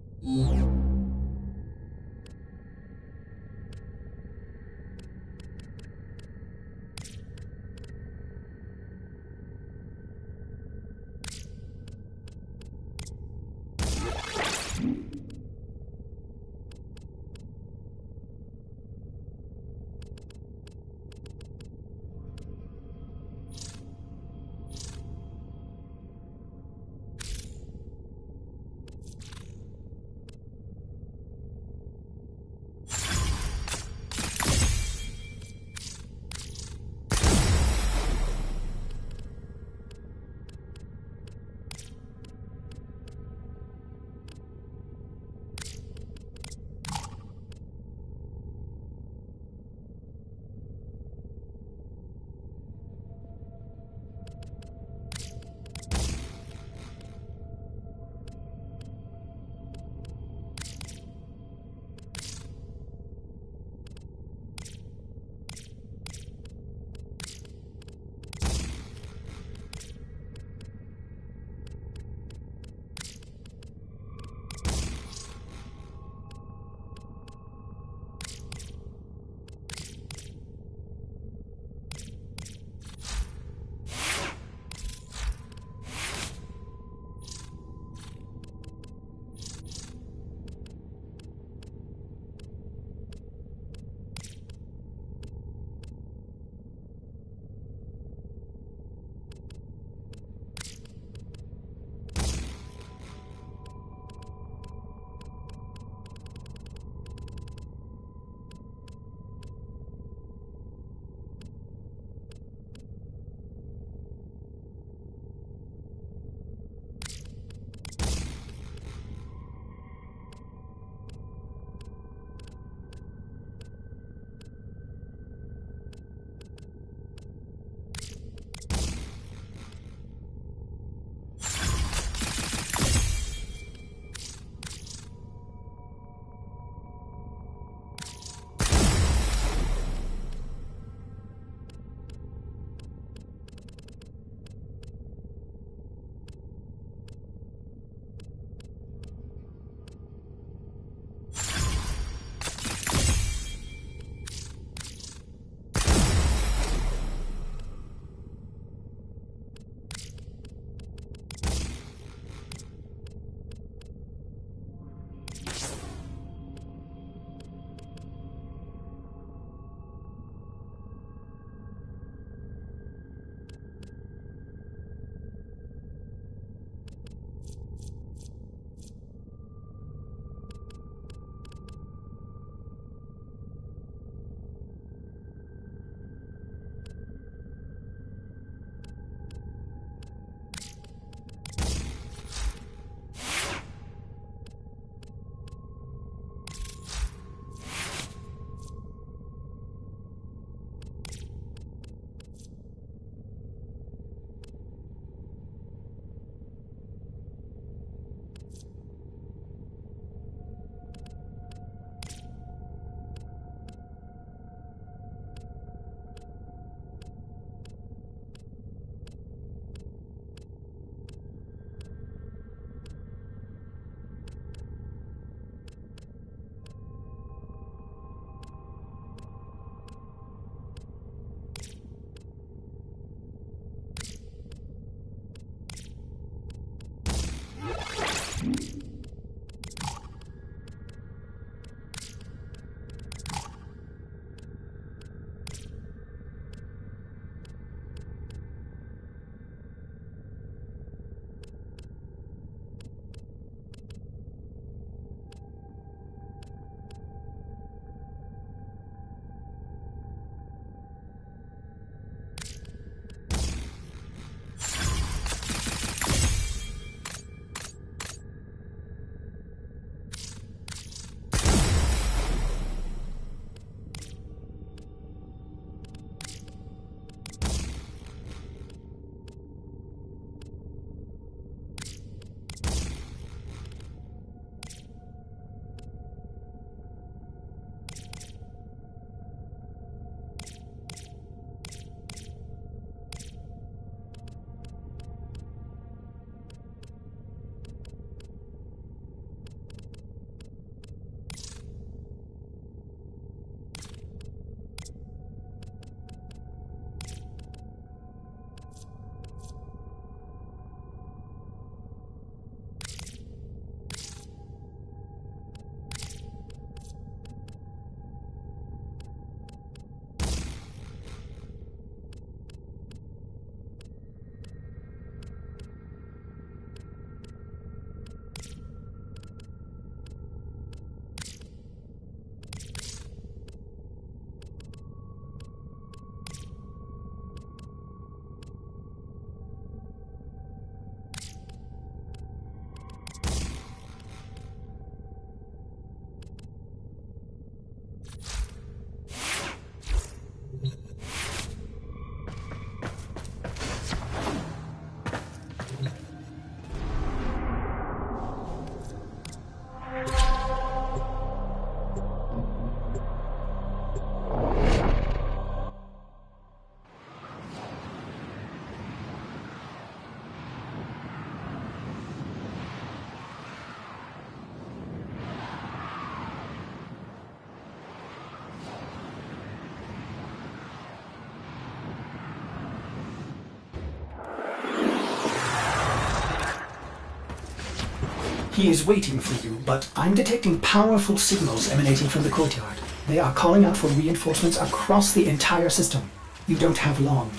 He is waiting for you, but I'm detecting powerful signals emanating from the courtyard. They are calling out for reinforcements across the entire system. You don't have long.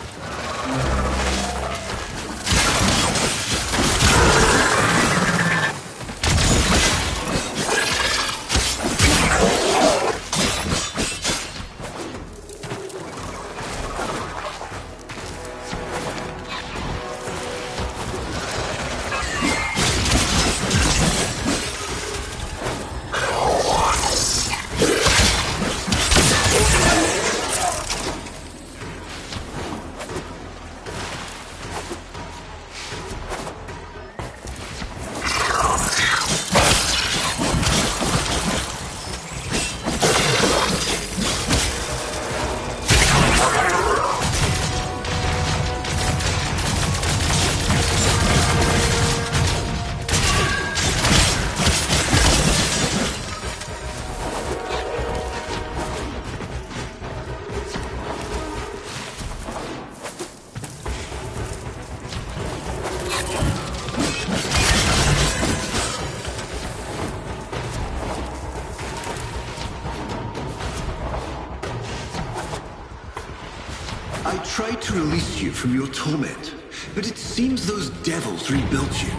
I tried to release you from your torment, but it seems those devils rebuilt you.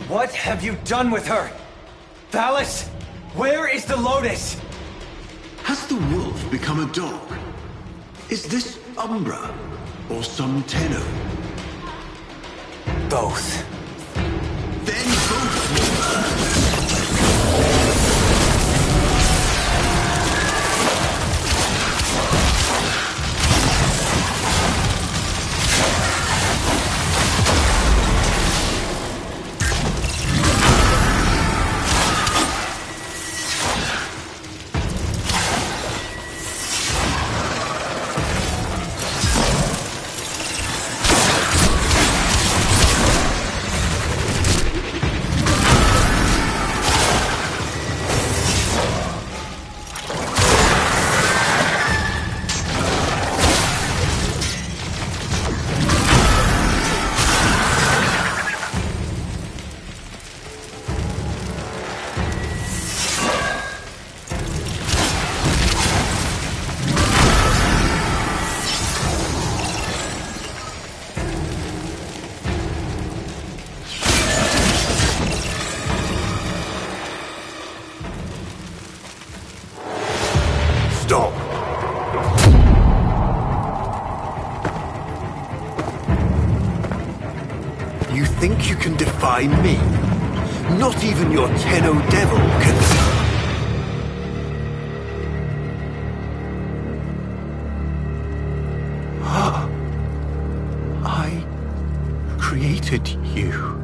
What have you done with her? Valis, where is the Lotus? Has the wolf become a dog? Is this Umbra or some Tenno? Both. Then both will burn. Stop! You think you can defy me? Not even your Tenno devil can... I created you.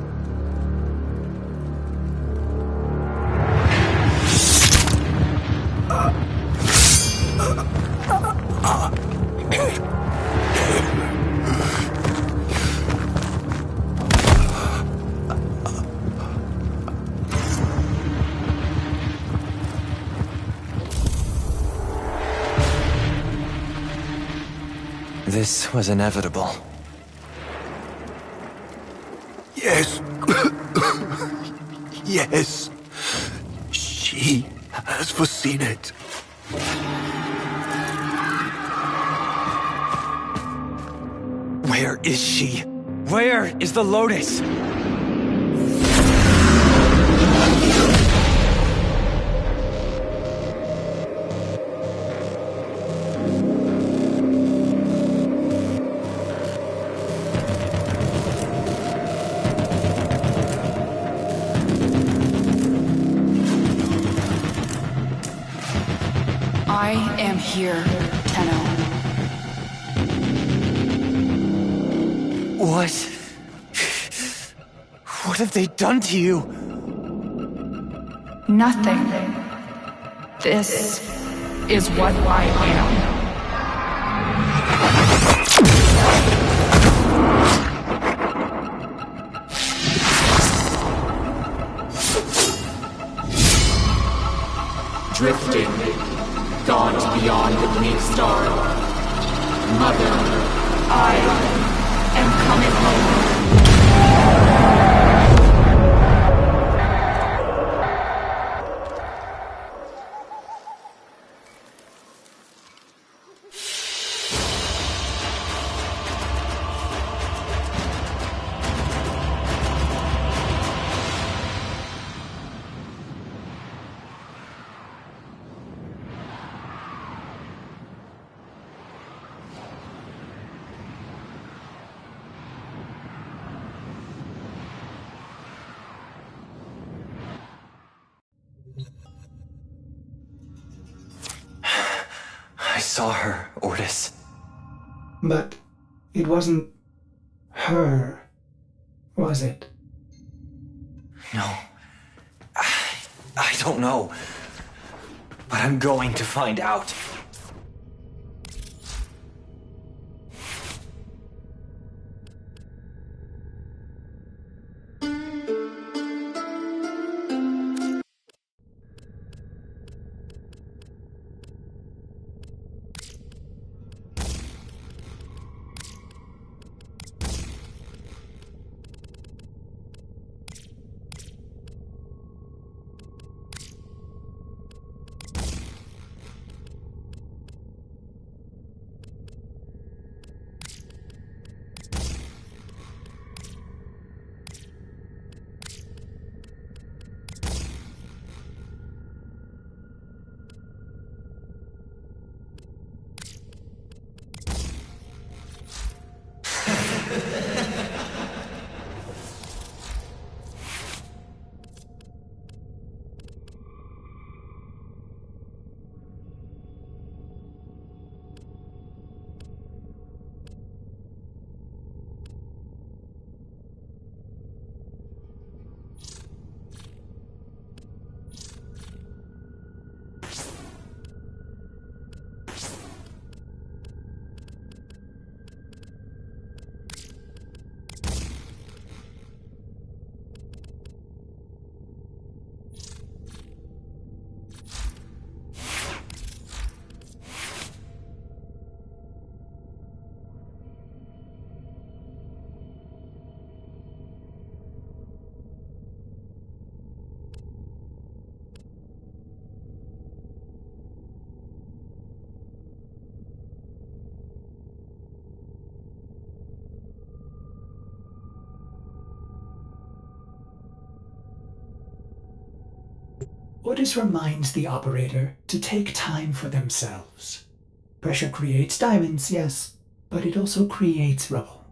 This was inevitable. Yes. Yes. She has foreseen it. Where is she? Where is the Lotus? I am here, Tenno. What have they done to you? Nothing. This is what I am. Drifting, gone beyond the bleak star. Mother, I am coming home. saw her, Ordis. But it wasn't her, was it? No. I don't know. But I'm going to find out. Ordis reminds the operator to take time for themselves. Pressure creates diamonds, yes, but it also creates rubble.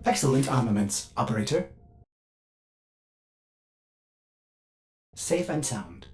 Excellent armaments, operator. Safe and sound.